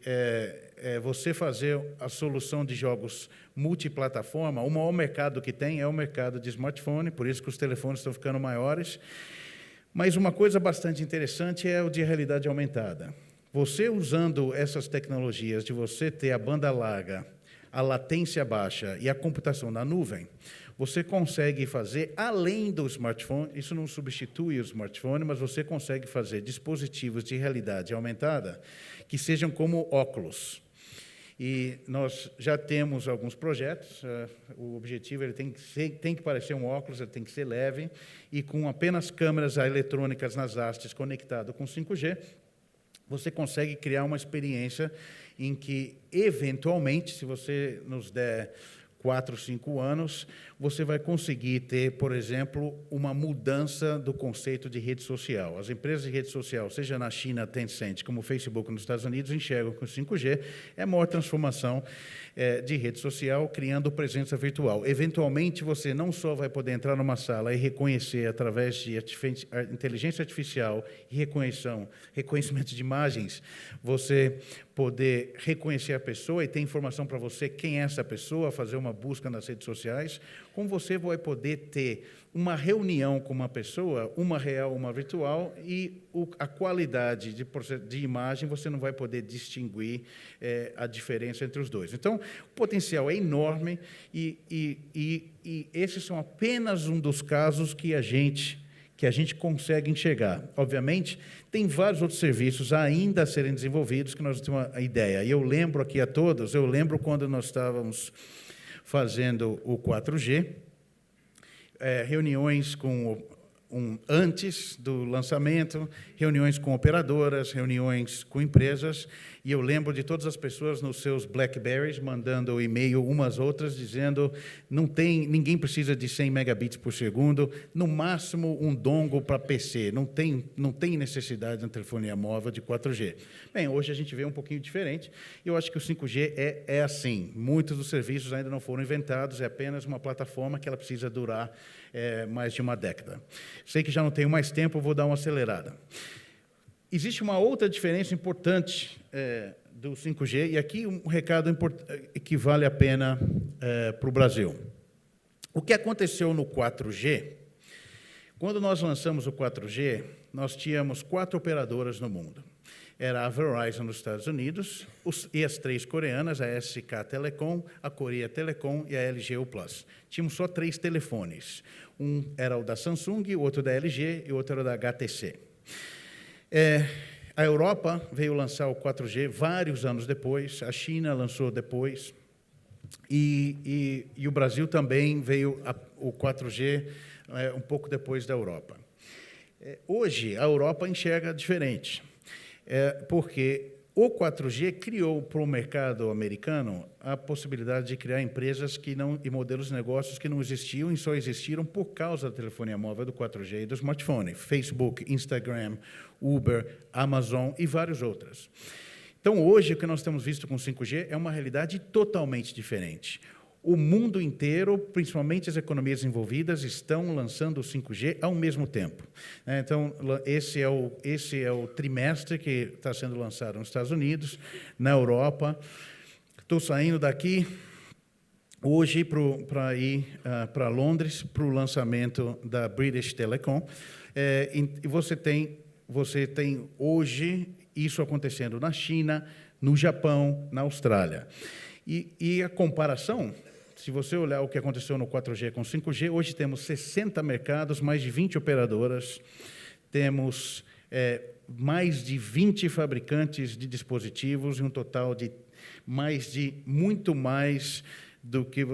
você fazer a solução de jogos multiplataforma, o maior mercado que tem é o mercado de smartphone, por isso que os telefones estão ficando maiores. Mas uma coisa bastante interessante é o de realidade aumentada. Você usando essas tecnologias de você ter a banda larga, a latência baixa e a computação na nuvem, você consegue fazer, além do smartphone, isso não substitui o smartphone, mas você consegue fazer dispositivos de realidade aumentada que sejam como óculos. E nós já temos alguns projetos. O objetivo ele tem que parecer um óculos, ele tem que ser leve, e com apenas câmeras eletrônicas nas hastes conectado com 5G, você consegue criar uma experiência em que, eventualmente, se você nos der 4, 5 anos, você vai conseguir ter, por exemplo, uma mudança do conceito de rede social. As empresas de rede social, seja na China, Tencent, como o Facebook nos Estados Unidos, enxergam que o 5G é a maior transformação de rede social, criando presença virtual. Eventualmente, você não só vai poder entrar numa sala e reconhecer, através de inteligência artificial e reconhecimento de imagens, você poder reconhecer a pessoa e ter informação para você quem é essa pessoa, fazer uma busca nas redes sociais, como você vai poder ter uma reunião com uma pessoa, uma real, uma virtual, e a qualidade de imagem você não vai poder distinguir a diferença entre os dois. Então, o potencial é enorme, e esses são apenas um dos casos que a gente consegue enxergar. Obviamente, tem vários outros serviços ainda a serem desenvolvidos que nós temos uma ideia. E eu lembro aqui a todos, quando nós estávamos fazendo o 4G, reuniões antes do lançamento, reuniões com operadoras, reuniões com empresas, e eu lembro de todas as pessoas nos seus BlackBerrys mandando e-mail umas outras, dizendo ninguém precisa de 100 megabits por segundo, no máximo um dongle para PC, não tem necessidade de uma telefonia móvel de 4G. Bem, hoje a gente vê um pouquinho diferente, e eu acho que o 5G é assim, muitos dos serviços ainda não foram inventados, é apenas uma plataforma que ela precisa durar mais de uma década. Sei que já não tenho mais tempo, vou dar uma acelerada. Existe uma outra diferença importante do 5G, e aqui um recado que vale a pena para o Brasil. O que aconteceu no 4G, quando nós lançamos o 4G, nós tínhamos 4 operadoras no mundo. Era a Verizon nos Estados Unidos, e as 3 coreanas, a SK Telecom, a Korea Telecom e a LG U+. Tínhamos só 3 telefones. Um era o da Samsung, o outro da LG e o outro era da HTC. A Europa veio lançar o 4G vários anos depois, a China lançou depois, e o Brasil também veio o 4G um pouco depois da Europa. Hoje, a Europa enxerga diferente, porque o 4G criou para o mercado americano a possibilidade de criar empresas e modelos de negócios que não existiam e só existiram por causa da telefonia móvel, do 4G e do smartphone. Facebook, Instagram, Uber, Amazon e várias outras. Então, hoje, o que nós temos visto com o 5G é uma realidade totalmente diferente. O mundo inteiro, principalmente as economias envolvidas, estão lançando o 5G ao mesmo tempo. Então, esse é o trimestre que está sendo lançado nos Estados Unidos, na Europa. Estou saindo daqui hoje para ir para Londres, para o lançamento da British Telecom. E você tem hoje isso acontecendo na China, no Japão, na Austrália. E a comparação, se você olhar o que aconteceu no 4G com 5G, hoje temos 60 mercados, mais de 20 operadoras, temos mais de 20 fabricantes de dispositivos e um total de muito mais do que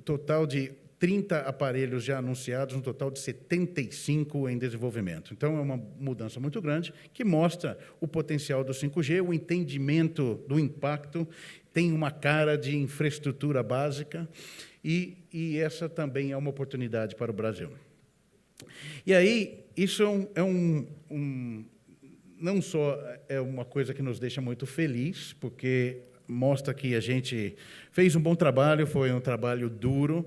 total de 30 aparelhos já anunciados, um total de 75 em desenvolvimento. Então, é uma mudança muito grande que mostra o potencial do 5G, o entendimento do impacto, tem uma cara de infraestrutura básica e essa também é uma oportunidade para o Brasil. E aí, isso não só é uma coisa que nos deixa muito feliz, porque mostra que a gente fez um bom trabalho, foi um trabalho duro,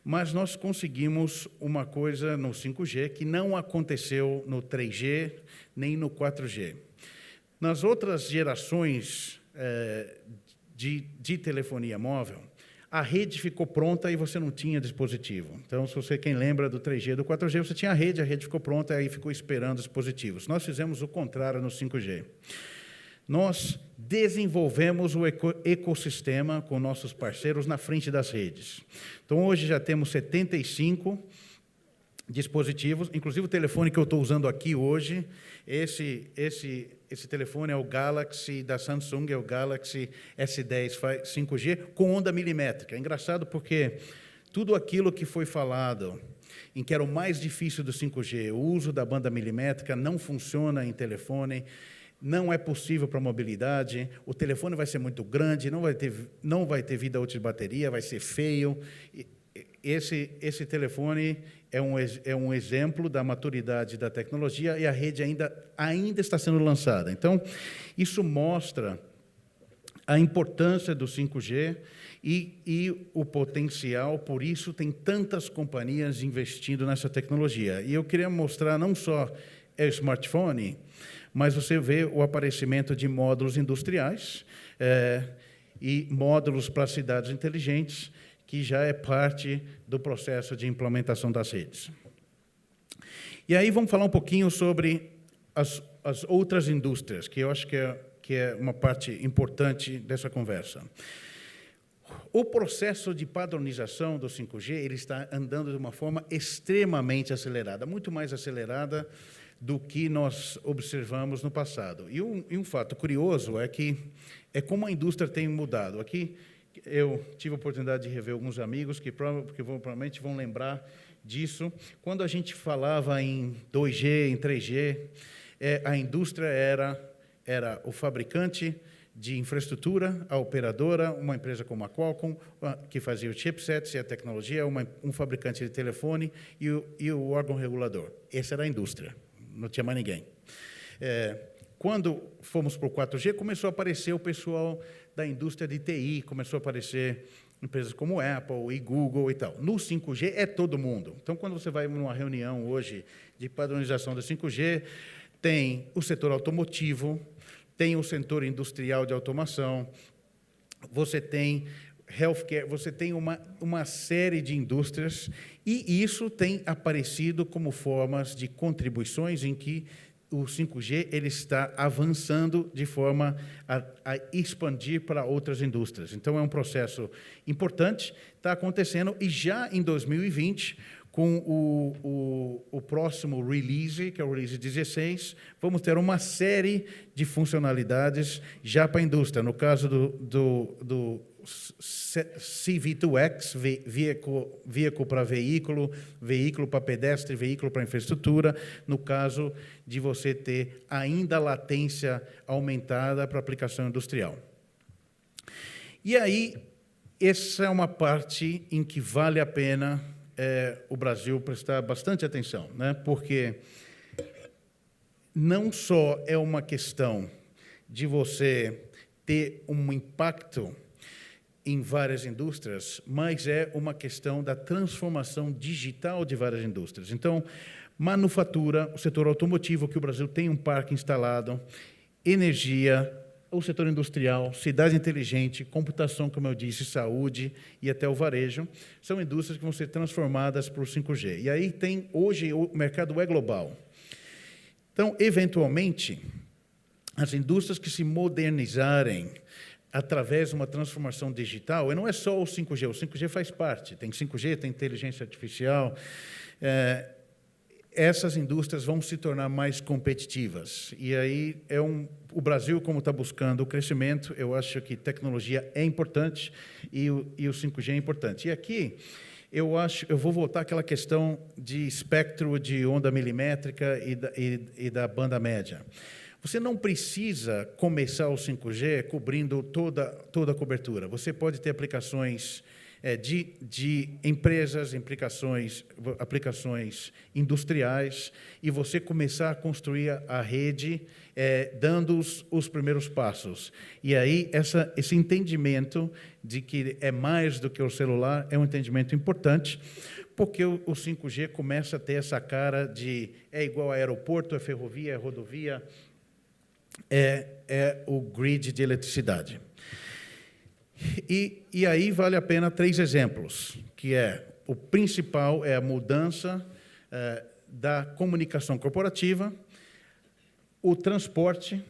mas nós conseguimos uma coisa no 5G que não aconteceu no 3G nem no 4G. Nas outras gerações de telefonia móvel, a rede ficou pronta e você não tinha dispositivo. Então, quem lembra do 3G e do 4G, você tinha a rede ficou pronta e aí ficou esperando os dispositivos. Nós fizemos o contrário no 5G. Nós desenvolvemos o ecossistema com nossos parceiros na frente das redes. Então, hoje já temos 75 dispositivos, inclusive o telefone que eu estou usando aqui hoje, esse telefone é o Galaxy da Samsung, é o Galaxy S10 5G com onda milimétrica. É engraçado porque tudo aquilo que foi falado em que era o mais difícil do 5G, o uso da banda milimétrica não funciona em telefone, não é possível para mobilidade, o telefone vai ser muito grande, não vai ter vida útil de bateria, vai ser feio. Esse telefone é um exemplo da maturidade da tecnologia e a rede ainda está sendo lançada. Então, isso mostra a importância do 5G e o potencial, por isso tem tantas companhias investindo nessa tecnologia. E eu queria mostrar não só o smartphone, mas você vê o aparecimento de módulos industriais e módulos para cidades inteligentes, que já é parte do processo de implementação das redes. E aí vamos falar um pouquinho sobre as outras indústrias, que eu acho que é uma parte importante dessa conversa. O processo de padronização do 5G ele está andando de uma forma extremamente acelerada, muito mais acelerada do que nós observamos no passado. E um fato curioso é como a indústria tem mudado. Aqui eu tive a oportunidade de rever alguns amigos que provavelmente vão lembrar disso. Quando a gente falava em 2G, em 3G, a indústria era o fabricante de infraestrutura, a operadora, uma empresa como a Qualcomm, que fazia os chipsets e a tecnologia, um fabricante de telefone e o órgão regulador. Essa era a indústria, não tinha mais ninguém. Quando fomos para o 4G, começou a aparecer o pessoal da indústria de TI, começou a aparecer empresas como Apple e Google e tal. No 5G é todo mundo. Então, quando você vai numa reunião hoje de padronização do 5G, tem o setor automotivo, tem o setor industrial de automação, você tem healthcare, você tem uma série de indústrias, e isso tem aparecido como formas de contribuições em que o 5G ele está avançando de forma a expandir para outras indústrias. Então, é um processo importante, está acontecendo, e já em 2020, com o próximo release, que é o release 16, vamos ter uma série de funcionalidades já para a indústria. No caso do CV2X, veículo para veículo, veículo para pedestre, veículo para infraestrutura, no caso de você ter ainda latência aumentada para aplicação industrial. E aí, essa é uma parte em que vale a pena o Brasil prestar bastante atenção, né? Porque não só é uma questão de você ter um impacto em várias indústrias, mas é uma questão da transformação digital de várias indústrias. Então, manufatura, o setor automotivo, que o Brasil tem um parque instalado, energia, o setor industrial, cidade inteligente, computação, como eu disse, saúde e até o varejo, são indústrias que vão ser transformadas por 5G. E aí tem, hoje, o mercado é global. Então, eventualmente, as indústrias que se modernizarem através de uma transformação digital, e não é só o 5G faz parte, tem 5G, tem inteligência artificial, essas indústrias vão se tornar mais competitivas. E aí o Brasil, como está buscando o crescimento, eu acho que tecnologia é importante e o 5G é importante. E aqui eu vou voltar àquela questão de espectro de onda milimétrica e da banda média. Você não precisa começar o 5G cobrindo toda a cobertura. Você pode ter aplicações de empresas, aplicações industriais, e você começar a construir a rede dando os primeiros passos. E aí, esse entendimento de que é mais do que o celular é um entendimento importante, porque o 5G começa a ter essa cara de é igual a aeroporto, é ferrovia, é rodovia, é o grid de eletricidade. E aí vale a pena 3 exemplos, que o principal é a mudança da comunicação corporativa, o transporte,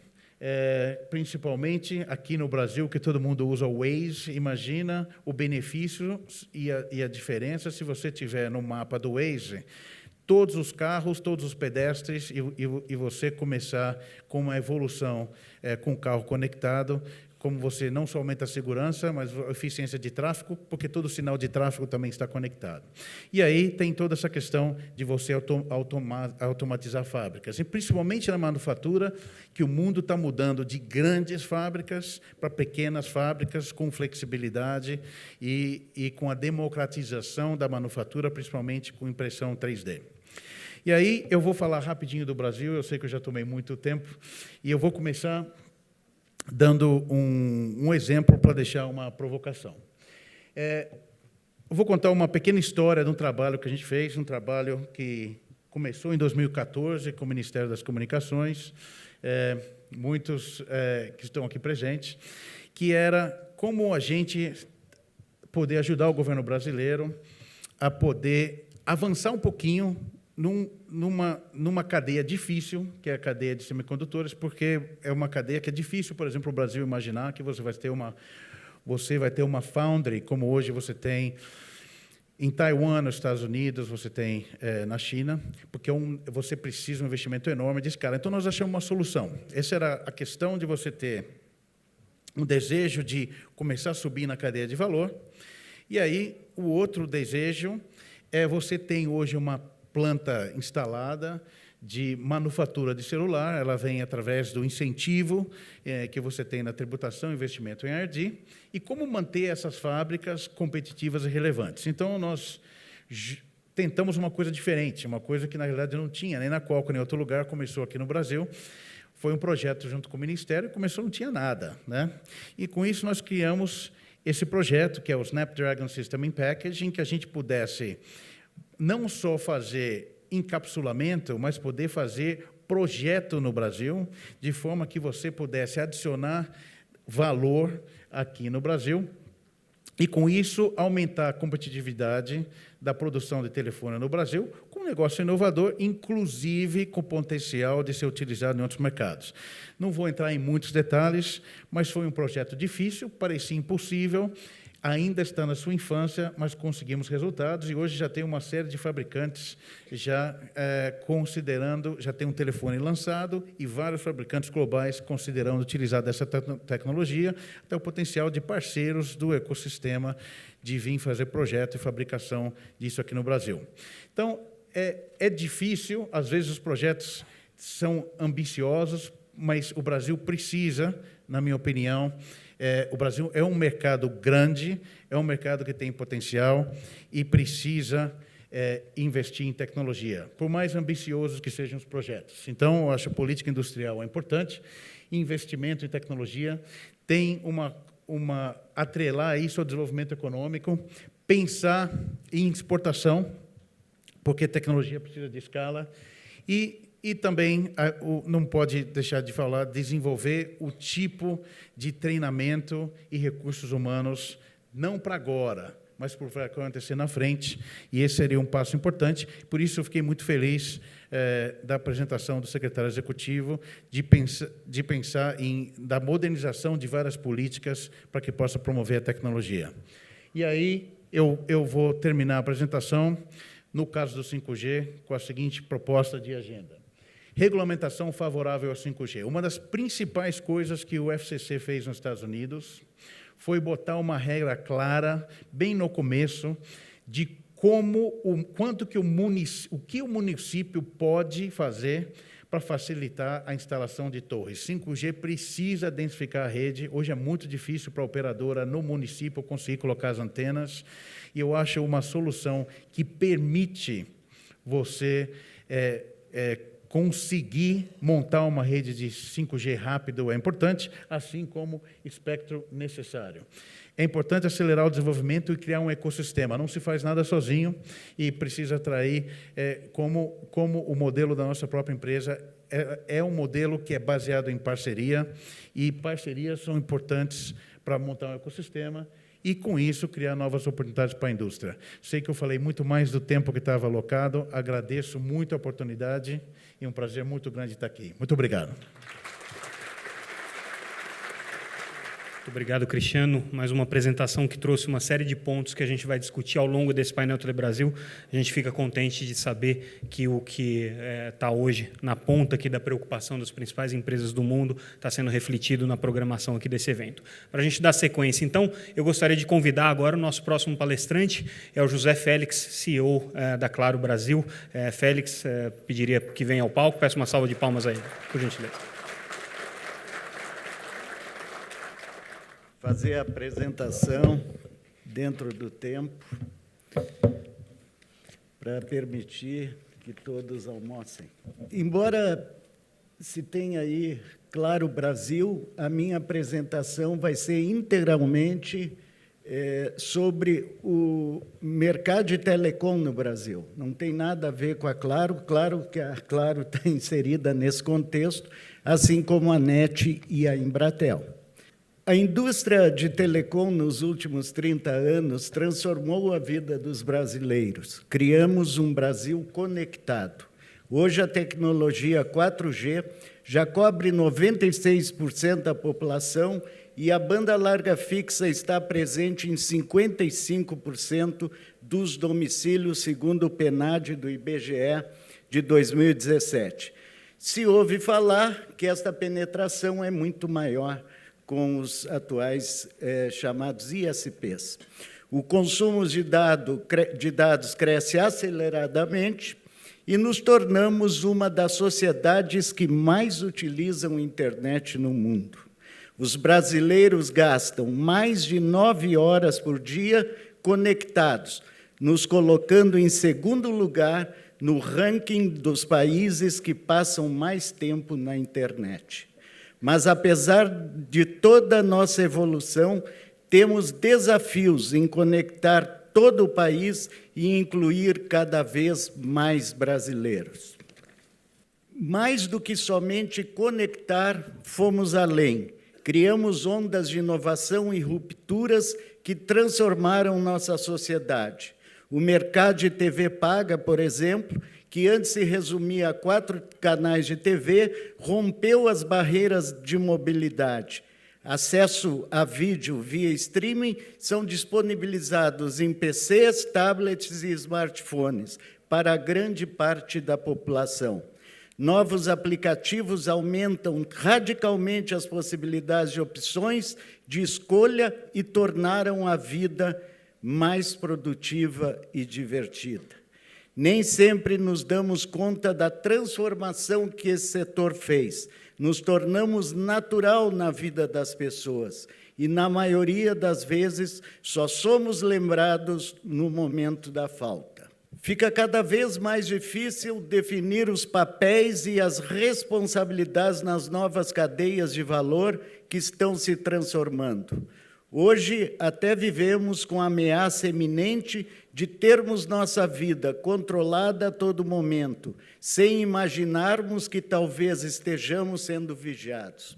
principalmente aqui no Brasil, que todo mundo usa o Waze. Imagina o benefício e a diferença se você tiver no mapa do Waze todos os carros, todos os pedestres, e você começar com uma evolução com o carro conectado, como você não só aumenta a segurança, mas a eficiência de tráfego, porque todo sinal de tráfego também está conectado. E aí tem toda essa questão de você automatizar fábricas, e principalmente na manufatura, que o mundo está mudando de grandes fábricas para pequenas fábricas, com flexibilidade e com a democratização da manufatura, principalmente com impressão 3D. E aí eu vou falar rapidinho do Brasil, eu sei que eu já tomei muito tempo, e eu vou começar dando um exemplo para deixar uma provocação. Eu vou contar uma pequena história de um trabalho que a gente fez, um trabalho que começou em 2014 com o Ministério das Comunicações, muitos que estão aqui presentes, que era como a gente poder ajudar o governo brasileiro a poder avançar um pouquinho numa cadeia difícil, que é a cadeia de semicondutores, porque é uma cadeia que é difícil, por exemplo, o Brasil imaginar que você vai ter uma foundry, como hoje você tem em Taiwan, nos Estados Unidos, você tem na China, porque você precisa de um investimento enorme de escala. Então, nós achamos uma solução. Essa era a questão de você ter um desejo de começar a subir na cadeia de valor, e aí o outro desejo você tem hoje uma planta instalada de manufatura de celular, ela vem através do incentivo que você tem na tributação, investimento em R&D, e como manter essas fábricas competitivas e relevantes. Então, nós tentamos uma coisa diferente, uma coisa que, na realidade, não tinha, nem na Qualcomm, nem em outro lugar, começou aqui no Brasil, foi um projeto junto com o Ministério, começou, não tinha nada, né? E, com isso, nós criamos esse projeto, que é o Snapdragon System in Package, em que a gente pudesse não só fazer encapsulamento, mas poder fazer projeto no Brasil, de forma que você pudesse adicionar valor aqui no Brasil e, com isso, aumentar a competitividade da produção de telefone no Brasil, com um negócio inovador, inclusive com potencial de ser utilizado em outros mercados. Não vou entrar em muitos detalhes, mas foi um projeto difícil, parecia impossível, ainda está na sua infância, mas conseguimos resultados, e hoje já tem uma série de fabricantes já considerando, já tem um telefone lançado, e vários fabricantes globais considerando utilizar dessa tecnologia, até o potencial de parceiros do ecossistema de vir fazer projeto e fabricação disso aqui no Brasil. Então, é difícil, às vezes os projetos são ambiciosos, mas o Brasil precisa, na minha opinião, o Brasil é um mercado grande, é um mercado que tem potencial e precisa investir em tecnologia, por mais ambiciosos que sejam os projetos. Então, eu acho que a política industrial é importante, investimento em tecnologia tem atrelar isso ao desenvolvimento econômico, pensar em exportação, porque tecnologia precisa de escala, e também, não pode deixar de falar, desenvolver o tipo de treinamento e recursos humanos, não para agora, mas por vai acontecer na frente, e esse seria um passo importante. Por isso, eu fiquei muito feliz da apresentação do secretário executivo, de pensar da modernização de várias políticas para que possa promover a tecnologia. E aí, eu vou terminar a apresentação, no caso do 5G, com a seguinte proposta de agenda. Regulamentação favorável ao 5G. Uma das principais coisas que o FCC fez nos Estados Unidos foi botar uma regra clara, bem no começo, de o que o município pode fazer para facilitar a instalação de torres. 5G precisa densificar a rede. Hoje é muito difícil para a operadora no município conseguir colocar as antenas, e eu acho uma solução que permite você conseguir montar uma rede de 5G rápido é importante, assim como espectro necessário. É importante acelerar o desenvolvimento e criar um ecossistema. Não se faz nada sozinho e precisa atrair, como o modelo da nossa própria empresa é um modelo que é baseado em parceria, e parcerias são importantes para montar um ecossistema e, com isso, criar novas oportunidades para a indústria. Sei que eu falei muito mais do tempo que estava alocado, agradeço muito a oportunidade e um prazer muito grande estar aqui. Muito obrigado. Muito obrigado, Cristiano. Mais uma apresentação que trouxe uma série de pontos que a gente vai discutir ao longo desse painel Telebrasil. A gente fica contente de saber que o que está hoje na ponta aqui da preocupação das principais empresas do mundo está sendo refletido na programação aqui desse evento. Para a gente dar sequência, então, eu gostaria de convidar agora o nosso próximo palestrante, é o José Félix, CEO da Claro Brasil. Félix, pediria que venha ao palco. Peço uma salva de palmas aí, por gentileza. Fazer a apresentação dentro do tempo para permitir que todos almocem. Embora se tenha aí Claro Brasil, a minha apresentação vai ser integralmente sobre o mercado de telecom no Brasil. Não tem nada a ver com a Claro, claro que a Claro está inserida nesse contexto, assim como a NET e a Embratel. A indústria de telecom, nos últimos 30 anos, transformou a vida dos brasileiros. Criamos um Brasil conectado. Hoje, a tecnologia 4G já cobre 96% da população e a banda larga fixa está presente em 55% dos domicílios, segundo o PNAD do IBGE de 2017. Se ouve falar que esta penetração é muito maior com os atuais chamados ISPs. O consumo de dados cresce aceleradamente e nos tornamos uma das sociedades que mais utilizam a internet no mundo. Os brasileiros gastam mais de 9 horas por dia conectados, nos colocando em segundo lugar no ranking dos países que passam mais tempo na internet. Mas, apesar de toda a nossa evolução, temos desafios em conectar todo o país e incluir cada vez mais brasileiros. Mais do que somente conectar, fomos além. Criamos ondas de inovação e rupturas que transformaram nossa sociedade. O mercado de TV paga, por exemplo, que antes se resumia a 4 canais de TV, rompeu as barreiras de mobilidade. Acesso a vídeo via streaming são disponibilizados em PCs, tablets e smartphones para grande parte da população. Novos aplicativos aumentam radicalmente as possibilidades de opções de escolha e tornaram a vida mais produtiva e divertida. Nem sempre nos damos conta da transformação que esse setor fez. Nos tornamos natural na vida das pessoas e, na maioria das vezes, só somos lembrados no momento da falta. Fica cada vez mais difícil definir os papéis e as responsabilidades nas novas cadeias de valor que estão se transformando. Hoje, até vivemos com a ameaça iminente de termos nossa vida controlada a todo momento, sem imaginarmos que talvez estejamos sendo vigiados.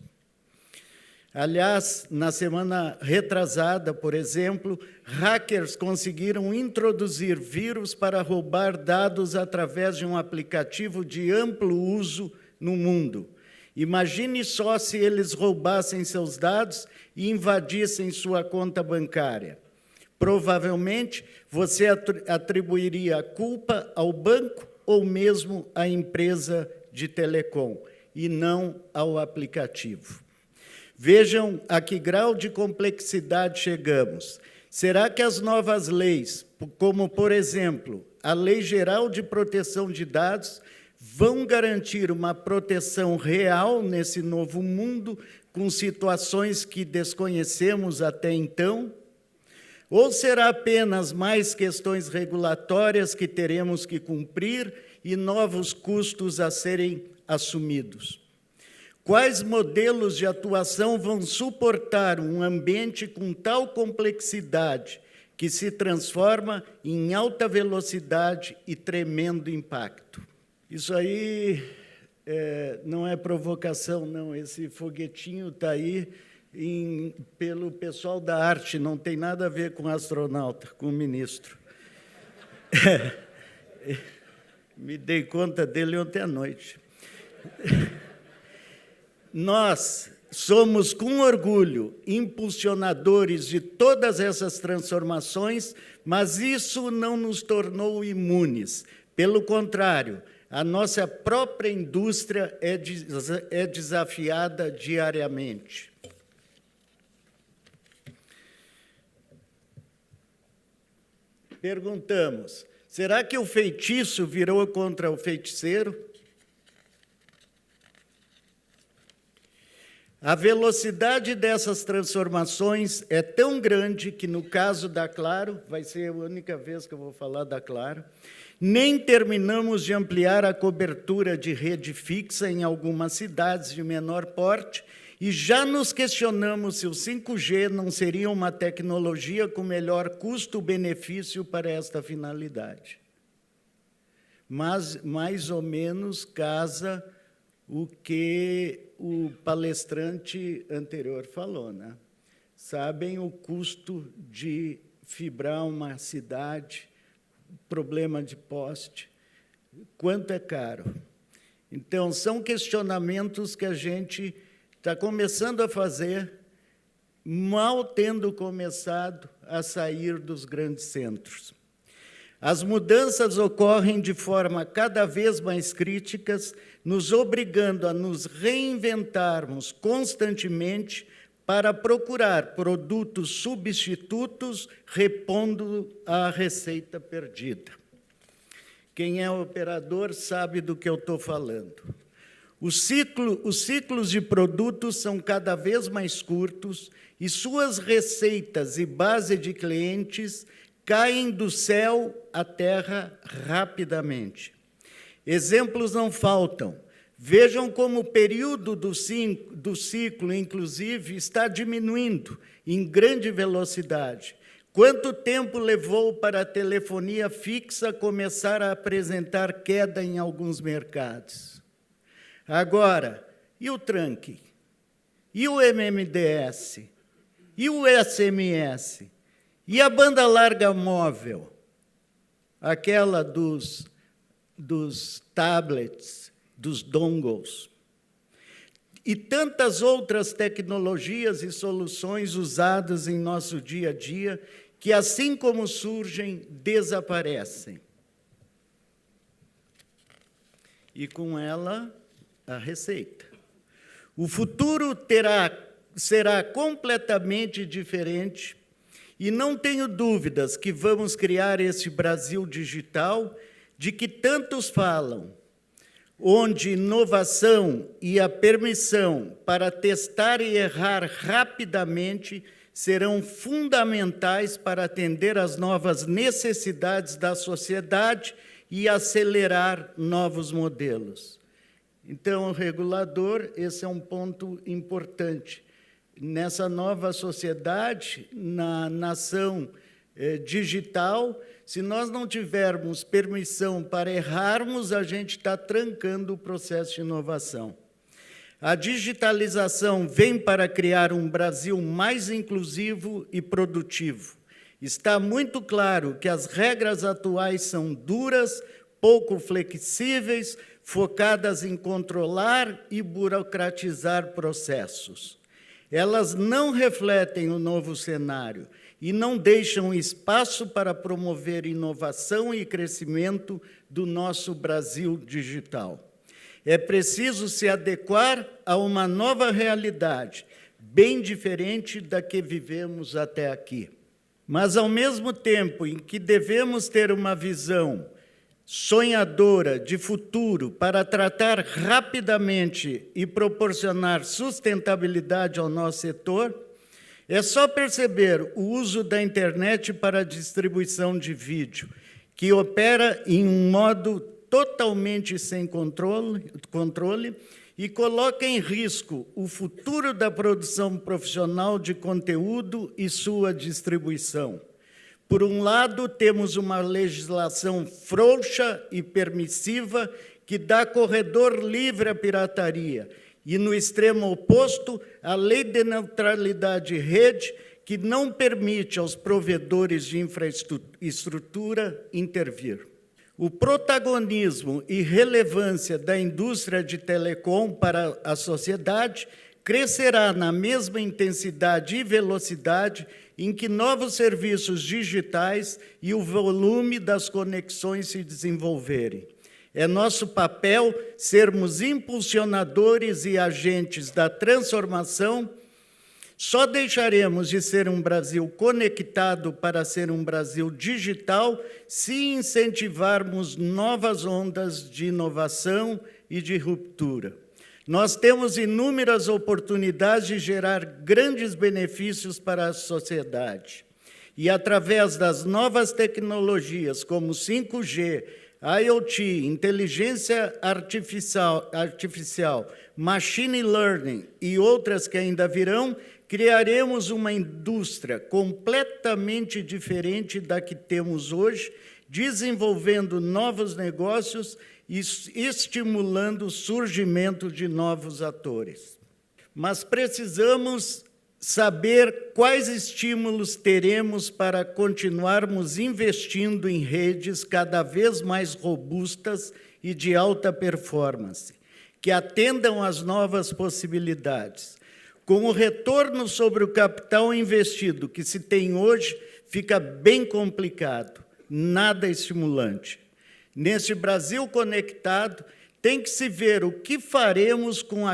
Aliás, na semana retrasada, por exemplo, hackers conseguiram introduzir vírus para roubar dados através de um aplicativo de amplo uso no mundo. Imagine só se eles roubassem seus dados e invadissem sua conta bancária. Provavelmente, você atribuiria a culpa ao banco ou mesmo à empresa de telecom, e não ao aplicativo. Vejam a que grau de complexidade chegamos. Será que as novas leis, como, por exemplo, a Lei Geral de Proteção de Dados, vão garantir uma proteção real nesse novo mundo, com situações que desconhecemos até então? Ou será apenas mais questões regulatórias que teremos que cumprir e novos custos a serem assumidos? Quais modelos de atuação vão suportar um ambiente com tal complexidade que se transforma em alta velocidade e tremendo impacto? Isso aí não é provocação, não. Esse foguetinho está aí pelo pessoal da arte, não tem nada a ver com astronauta, com o ministro. Me dei conta dele ontem à noite. Nós somos, com orgulho, impulsionadores de todas essas transformações, mas isso não nos tornou imunes. Pelo contrário, a nossa própria indústria é desafiada diariamente. Perguntamos, será que o feitiço virou contra o feiticeiro? A velocidade dessas transformações é tão grande que, no caso da Claro, vai ser a única vez que eu vou falar da Claro, nem terminamos de ampliar a cobertura de rede fixa em algumas cidades de menor porte e já nos questionamos se o 5G não seria uma tecnologia com melhor custo-benefício para esta finalidade. Mas, mais ou menos, casa o que o palestrante anterior falou, né? Sabem o custo de fibrar uma cidade, problema de poste, quanto é caro. Então, são questionamentos que a gente está começando a fazer, mal tendo começado a sair dos grandes centros. As mudanças ocorrem de forma cada vez mais críticas, nos obrigando a nos reinventarmos constantemente para procurar produtos substitutos, repondo a receita perdida. Quem é operador sabe do que eu estou falando. Os ciclos de produtos são cada vez mais curtos e suas receitas e base de clientes caem do céu à terra rapidamente. Exemplos não faltam. Vejam como o período do ciclo, inclusive, está diminuindo em grande velocidade. Quanto tempo levou para a telefonia fixa começar a apresentar queda em alguns mercados? Agora, e o trunking? E o MMDS? E o SMS? E a banda larga móvel? Aquela dos tablets, dos dongles. E tantas outras tecnologias e soluções usadas em nosso dia a dia que, assim como surgem, desaparecem. E com ela, a receita. O futuro será completamente diferente e não tenho dúvidas que vamos criar esse Brasil digital de que tantos falam, onde inovação e a permissão para testar e errar rapidamente serão fundamentais para atender às novas necessidades da sociedade e acelerar novos modelos. Então, o regulador, esse é um ponto importante. Nessa nova sociedade, na nação digital, se nós não tivermos permissão para errarmos, a gente está trancando o processo de inovação. A digitalização vem para criar um Brasil mais inclusivo e produtivo. Está muito claro que as regras atuais são duras, pouco flexíveis, focadas em controlar e burocratizar processos. Elas não refletem o novo cenário e não deixam espaço para promover inovação e crescimento do nosso Brasil digital. É preciso se adequar a uma nova realidade, bem diferente da que vivemos até aqui. Mas, ao mesmo tempo em que devemos ter uma visão sonhadora de futuro para tratar rapidamente e proporcionar sustentabilidade ao nosso setor, é só perceber o uso da internet para a distribuição de vídeo, que opera em um modo totalmente sem controle e coloca em risco o futuro da produção profissional de conteúdo e sua distribuição. Por um lado, temos uma legislação frouxa e permissiva que dá corredor livre à pirataria, e, no extremo oposto, a lei de neutralidade de rede, que não permite aos provedores de infraestrutura intervir. O protagonismo e relevância da indústria de telecom para a sociedade crescerá na mesma intensidade e velocidade em que novos serviços digitais e o volume das conexões se desenvolverem. É nosso papel sermos impulsionadores e agentes da transformação. Só deixaremos de ser um Brasil conectado para ser um Brasil digital se incentivarmos novas ondas de inovação e de ruptura. Nós temos inúmeras oportunidades de gerar grandes benefícios para a sociedade. E, através das novas tecnologias, como 5G, IoT, inteligência artificial, machine learning e outras que ainda virão, criaremos uma indústria completamente diferente da que temos hoje, desenvolvendo novos negócios e estimulando o surgimento de novos atores. Mas precisamos saber quais estímulos teremos para continuarmos investindo em redes cada vez mais robustas e de alta performance, que atendam às novas possibilidades. Com o retorno sobre o capital investido que se tem hoje, fica bem complicado, nada estimulante. Neste Brasil conectado, tem que se ver o que faremos com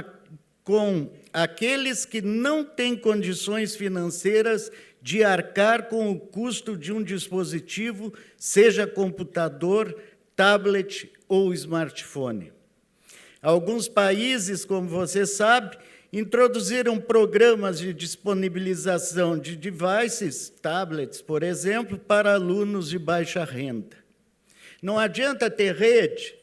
aqueles que não têm condições financeiras de arcar com o custo de um dispositivo, seja computador, tablet ou smartphone. Alguns países, como você sabe, introduziram programas de disponibilização de devices, tablets, por exemplo, para alunos de baixa renda. Não adianta ter rede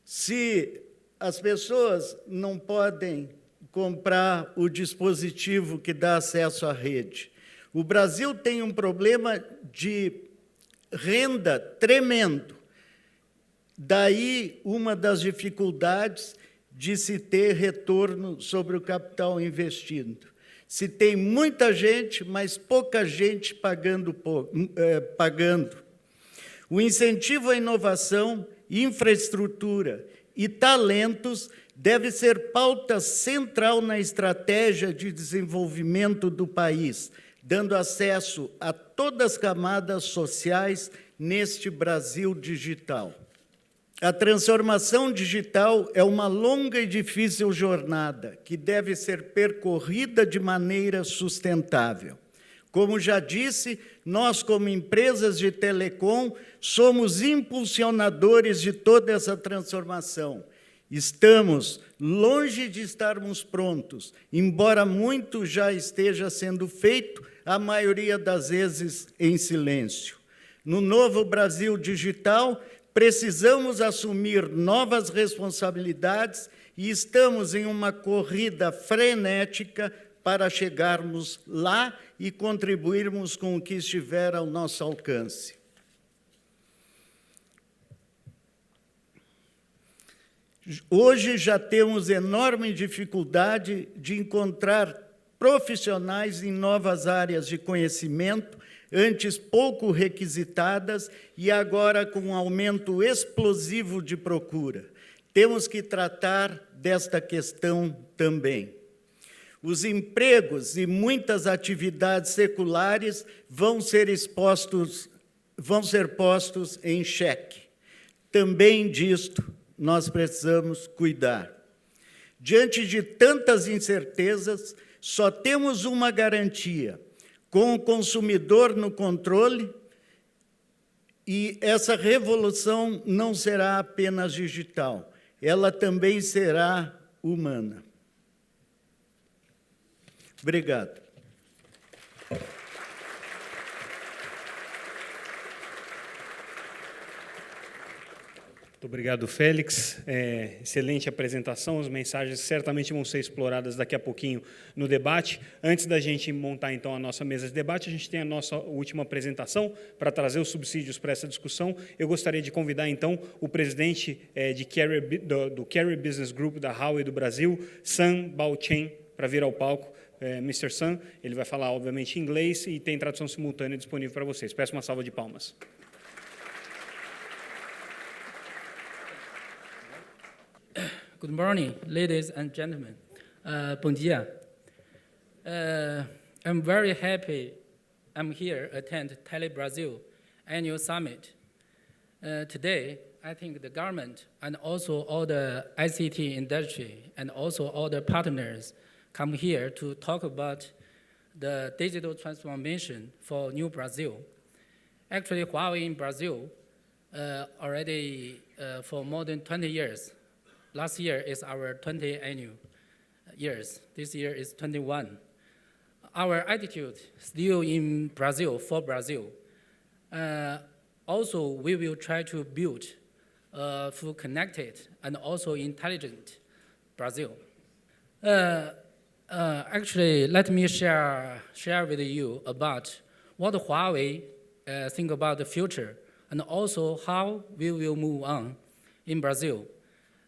se as pessoas não podem comprar o dispositivo que dá acesso à rede. O Brasil tem um problema de renda tremendo. Daí uma das dificuldades de se ter retorno sobre o capital investido. Se tem muita gente, mas pouca gente pagando. O incentivo à inovação, infraestrutura e talentos deve ser pauta central na estratégia de desenvolvimento do país, dando acesso a todas as camadas sociais neste Brasil digital. A transformação digital é uma longa e difícil jornada que deve ser percorrida de maneira sustentável. Como já disse, nós, como empresas de telecom, somos impulsionadores de toda essa transformação. Estamos longe de estarmos prontos, embora muito já esteja sendo feito a maioria das vezes em silêncio. No novo Brasil digital, precisamos assumir novas responsabilidades e estamos em uma corrida frenética para chegarmos lá e contribuirmos com o que estiver ao nosso alcance. Hoje já temos enorme dificuldade de encontrar profissionais em novas áreas de conhecimento, antes pouco requisitadas e agora com um aumento explosivo de procura. Temos que tratar desta questão também. Os empregos e muitas atividades seculares vão ser postos em xeque. Também disto nós precisamos cuidar. Diante de tantas incertezas, só temos uma garantia: com o consumidor no controle, e essa revolução não será apenas digital, ela também será humana. Obrigado. Muito obrigado, Félix. Excelente apresentação. As mensagens certamente vão ser exploradas daqui a pouquinho no debate. Antes da gente montar, então, a nossa mesa de debate, a gente tem a nossa última apresentação para trazer os subsídios para essa discussão. Eu gostaria de convidar, então, o presidente do Carrier Business Group da Huawei do Brasil, Sam Baochen, para vir ao palco. Mr. Sam, ele vai falar, obviamente, em inglês e tem tradução simultânea disponível para vocês. Peço uma salva de palmas. Good morning, ladies and gentlemen. Bom dia. I'm very happy I'm here to attend Tele-Brazil Annual Summit. Today, I think the government and also all the ICT industry and also all the partners come here to talk about the digital transformation for New Brazil. Actually, Huawei in Brazil already for more than 20 years. Last year is our 20th annual years. This year is 21. Our attitude still in Brazil, for Brazil. Also, we will try to build a full connected and also intelligent Brazil. Actually, let me share with you about what Huawei think about the future and also how we will move on in Brazil.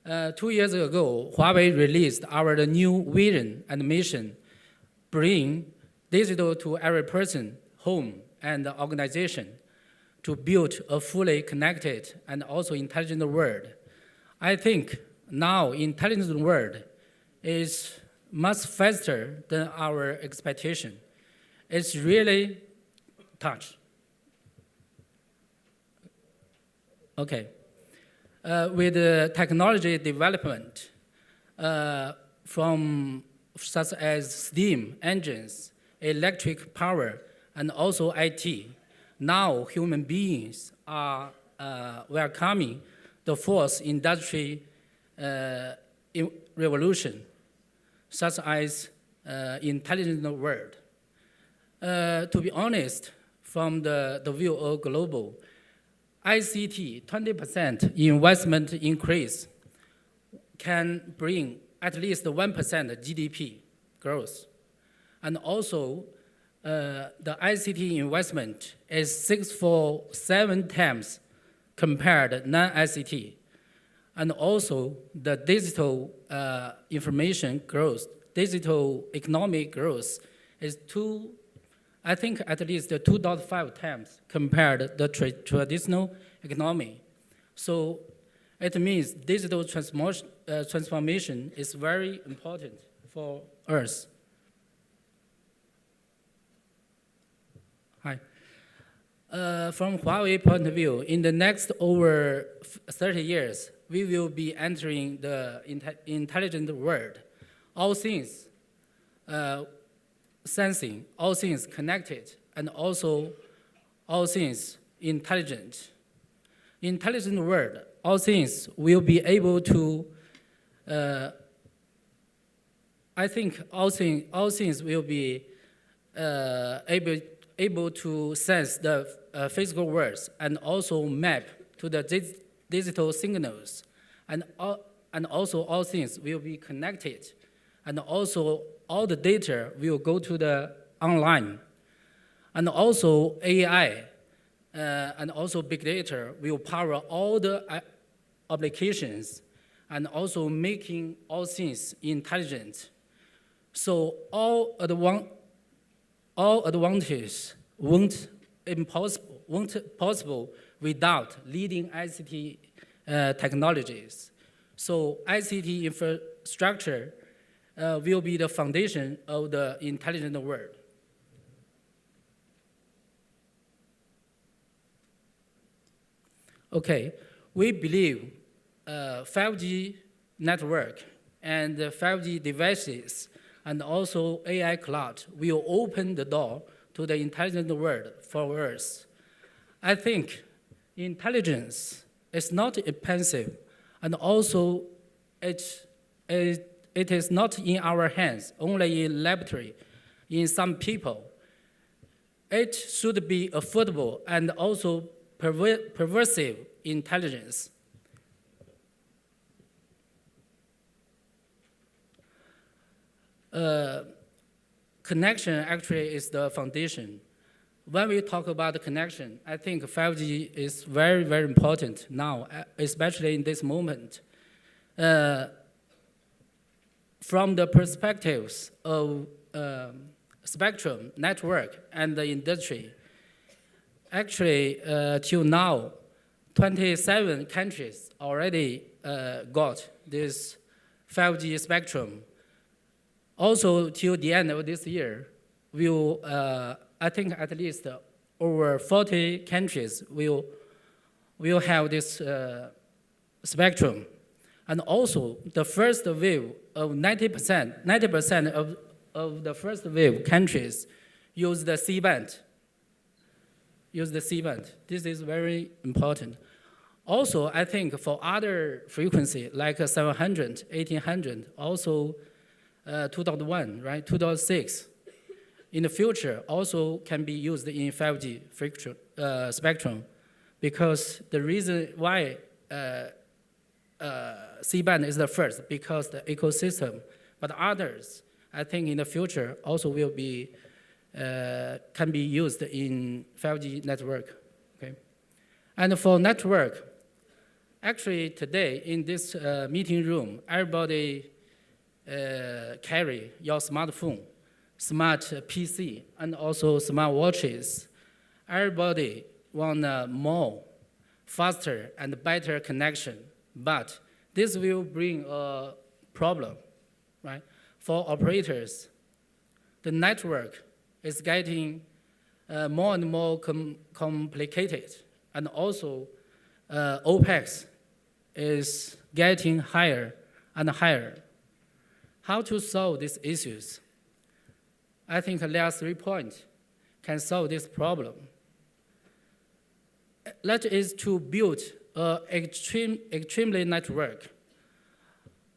2 years ago, Huawei released our new vision and mission, bring digital to every person, home, and organization to build a fully connected and also intelligent world. I think now intelligent world is much faster than our expectation. It's really touch. Okay. With the technology development from such as steam engines, electric power, and also IT, now human beings are welcoming the fourth industry revolution, such as intelligent world. To be honest, from the view of global, ICT 20% investment increase can bring at least 1% GDP growth. And also, the ICT investment is 6-7 times compared non-ICT. And also, the digital information growth, digital economic growth is I think at least 2.5 times compared to the traditional economy. So it means digital transformation is very important for us. Hi. From Huawei point of view, in the next over 30 years, we will be entering the intelligent world. All things sensing, all things connected, and also all things intelligent. Intelligent world, all things will be able to, I think all things will be able to sense the physical worlds and also map to the digital signals. And also all things will be connected. And also all the data will go to the online. And also AI and also big data will power all the applications and also making all things intelligent. So all advantages won't possible without leading ICT technologies. So ICT infrastructure will be the foundation of the intelligent world. Okay, we believe 5G network and 5G devices and also AI cloud will open the door to the intelligent world for us. I think intelligence is not expensive, and also it is not in our hands, only in laboratory, in some people. It should be affordable and also pervasive intelligence. Connection actually is the foundation. When we talk about the connection, I think 5G is very, very important now, especially in this moment. From the perspectives of spectrum, network, and the industry, actually, till now, 27 countries already got this 5G spectrum. Also, till the end of this year, we'll, I think at least over 40 countries will have this spectrum. And also, the first wave of 90% of the first wave countries use the C-band. This is very important. Also, I think for other frequency, like 700, 1800, also 2.1, right, 2.6, in the future also can be used in 5G spectrum, because the reason why C-band is the first, because the ecosystem, but others, I think in the future also will be, can be used in 5G network, okay? And for network, actually today in this meeting room, everybody carry your smartphone, smart PC, and also smart watches. Everybody want a more faster and better connection, but this will bring a problem, right? For operators, the network is getting more and more complicated, and also OPEX is getting higher and higher. How to solve these issues? I think there are 3 points can solve this problem. That is to build an extremely network,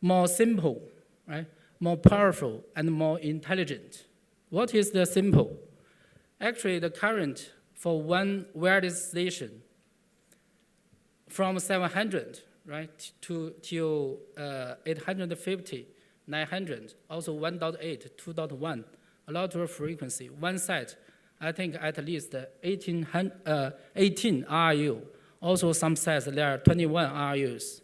more simple, right? More powerful and more intelligent. What is the simple? Actually, the current for one wireless station from 700, right, to 850, 900, also 1.8, 2.1, a lot of frequency. One site, I think at least 18 RU. Also some sites, there are 21 RUs.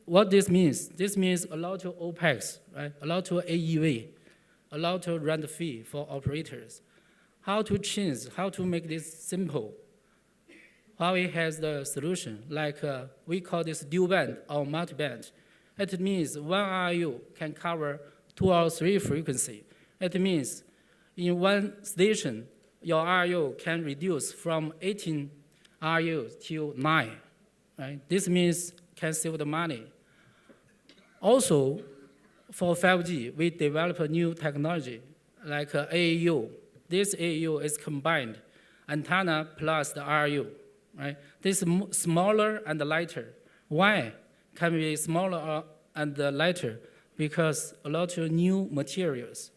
What this means? This means a lot of OPEX, right? A lot of AEV, a lot of rent fee for operators. How to change, how to make this simple? Huawei has the solution, like we call this dual band or multi-band. It means one RU can cover 2 or 3 frequency. It means in one station, your RU can reduce from 18 RU to 9, right? This means can save the money. Also, for 5G, we develop a new technology like AAU. This AAU is combined antenna plus the RU, right? This is smaller and lighter. Why can be smaller and lighter? Because a lot of new materials.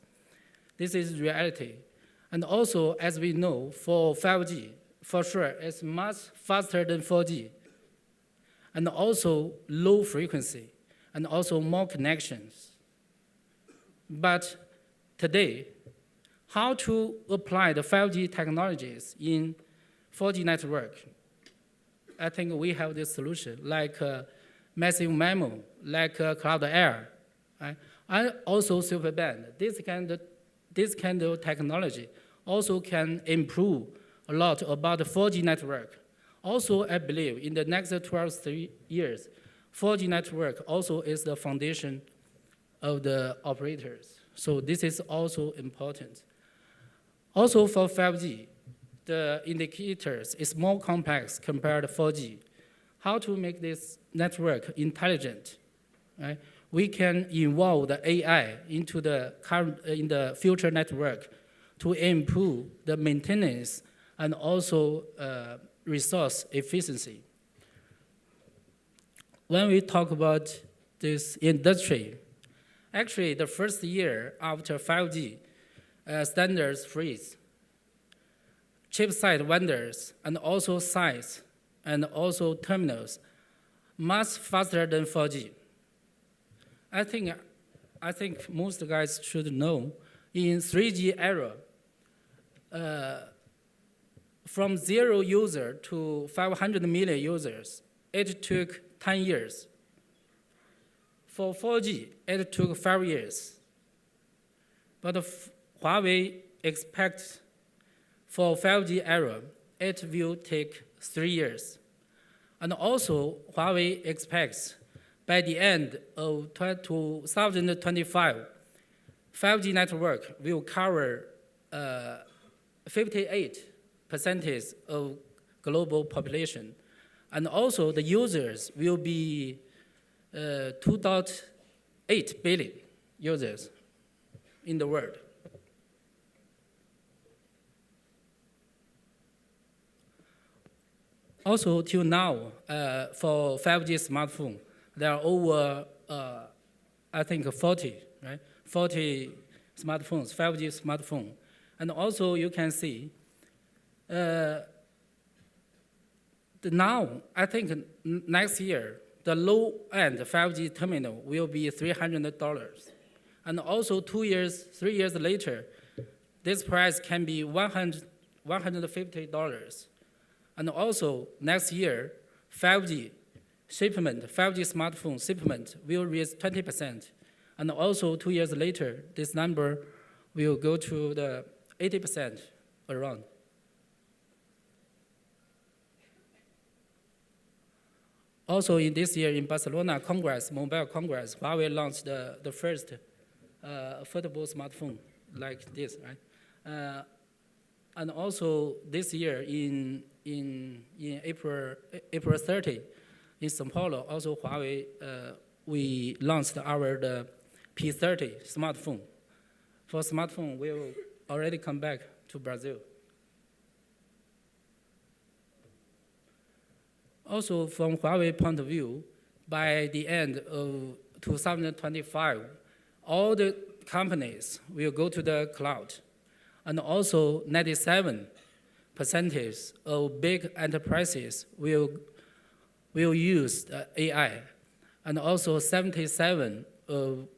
This is reality. And also, as we know, for 5G, for sure, it's much faster than 4G. And also low frequency, and also more connections. But today, how to apply the 5G technologies in 4G network? I think we have this solution, like massive MIMO, like Cloud Air, right? And also Superband. This kind of technology also can improve a lot about the 4G network. Also, I believe in the next 12 years, 4G network also is the foundation of the operators. So this is also important. Also for 5G, the indicators is more complex compared to 4G. How to make this network intelligent, right? We can involve the AI into the in the future network to improve the maintenance and also resource efficiency. When we talk about this industry, actually the first year after 5G, standards freeze, chipset vendors, and also sites, and also terminals, much faster than 4G. I think most guys should know, in 3G era, from 0 user to 500 million users, it took 10 years. For 4G, it took 5 years. But Huawei expects for 5G era, it will take 3 years. And also, Huawei expects by the end of 2025, 5G network will cover 58% of global population. And also the users will be 2.8 billion users in the world. Also, till now, for 5G smartphone, there are over, I think, 40, right? 40 smartphones, 5G smartphone. And also, you can see, now, I think next year, the low-end 5G terminal will be $300. And also 3 years later, this price can be $150. And also next year, 5G smartphone shipment will reach 20%. And also 2 years later, this number will go to the 80% around. Also in this year in Barcelona Congress, Mobile Congress, Huawei launched the first affordable smartphone like this, right? And also this year in April 30, in São Paulo, also Huawei, we launched the P30 smartphone. For smartphone, we will already come back to Brazil. Also, from Huawei point of view, by the end of 2025, all the companies will go to the cloud. And also 97% of big enterprises will use AI. And also 77% of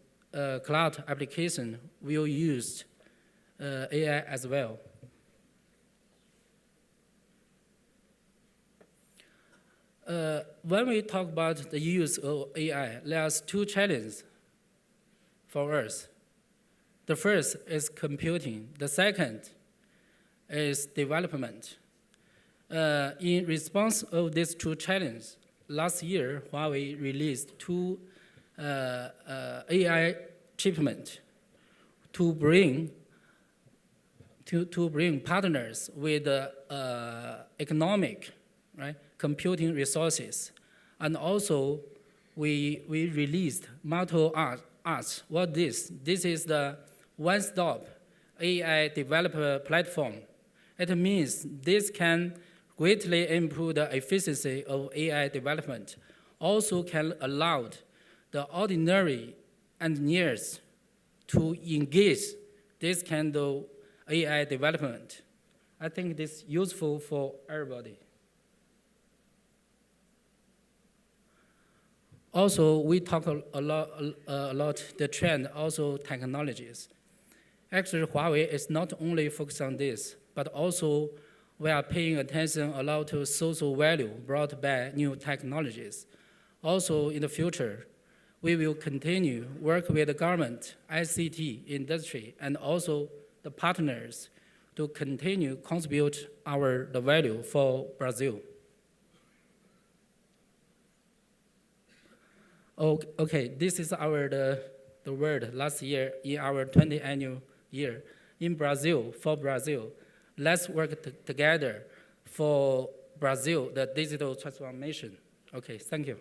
cloud application will use AI as well. When we talk about the use of AI, there's 2 challenges for us. The first is computing. The second is development. In response of these 2 challenges, last year, Huawei released 2 AI shipments to bring partners with economic, right, computing resources. And also, we released Martel Arts. What is this? This is the one-stop AI developer platform. It means this can greatly improve the efficiency of AI development. Also can allow the ordinary engineers to engage this kind of AI development. I think this is useful for everybody. Also, we talk a lot the trend, also technologies. Actually, Huawei is not only focused on this, but also we are paying attention a lot to social value brought by new technologies. Also, in the future, we will continue work with the government, ICT industry, and also the partners to continue contribute the value for Brazil. Okay, this is the word last year in our 20th annual year. In Brazil, for Brazil, let's work together for Brazil, the digital transformation. Okay, thank you.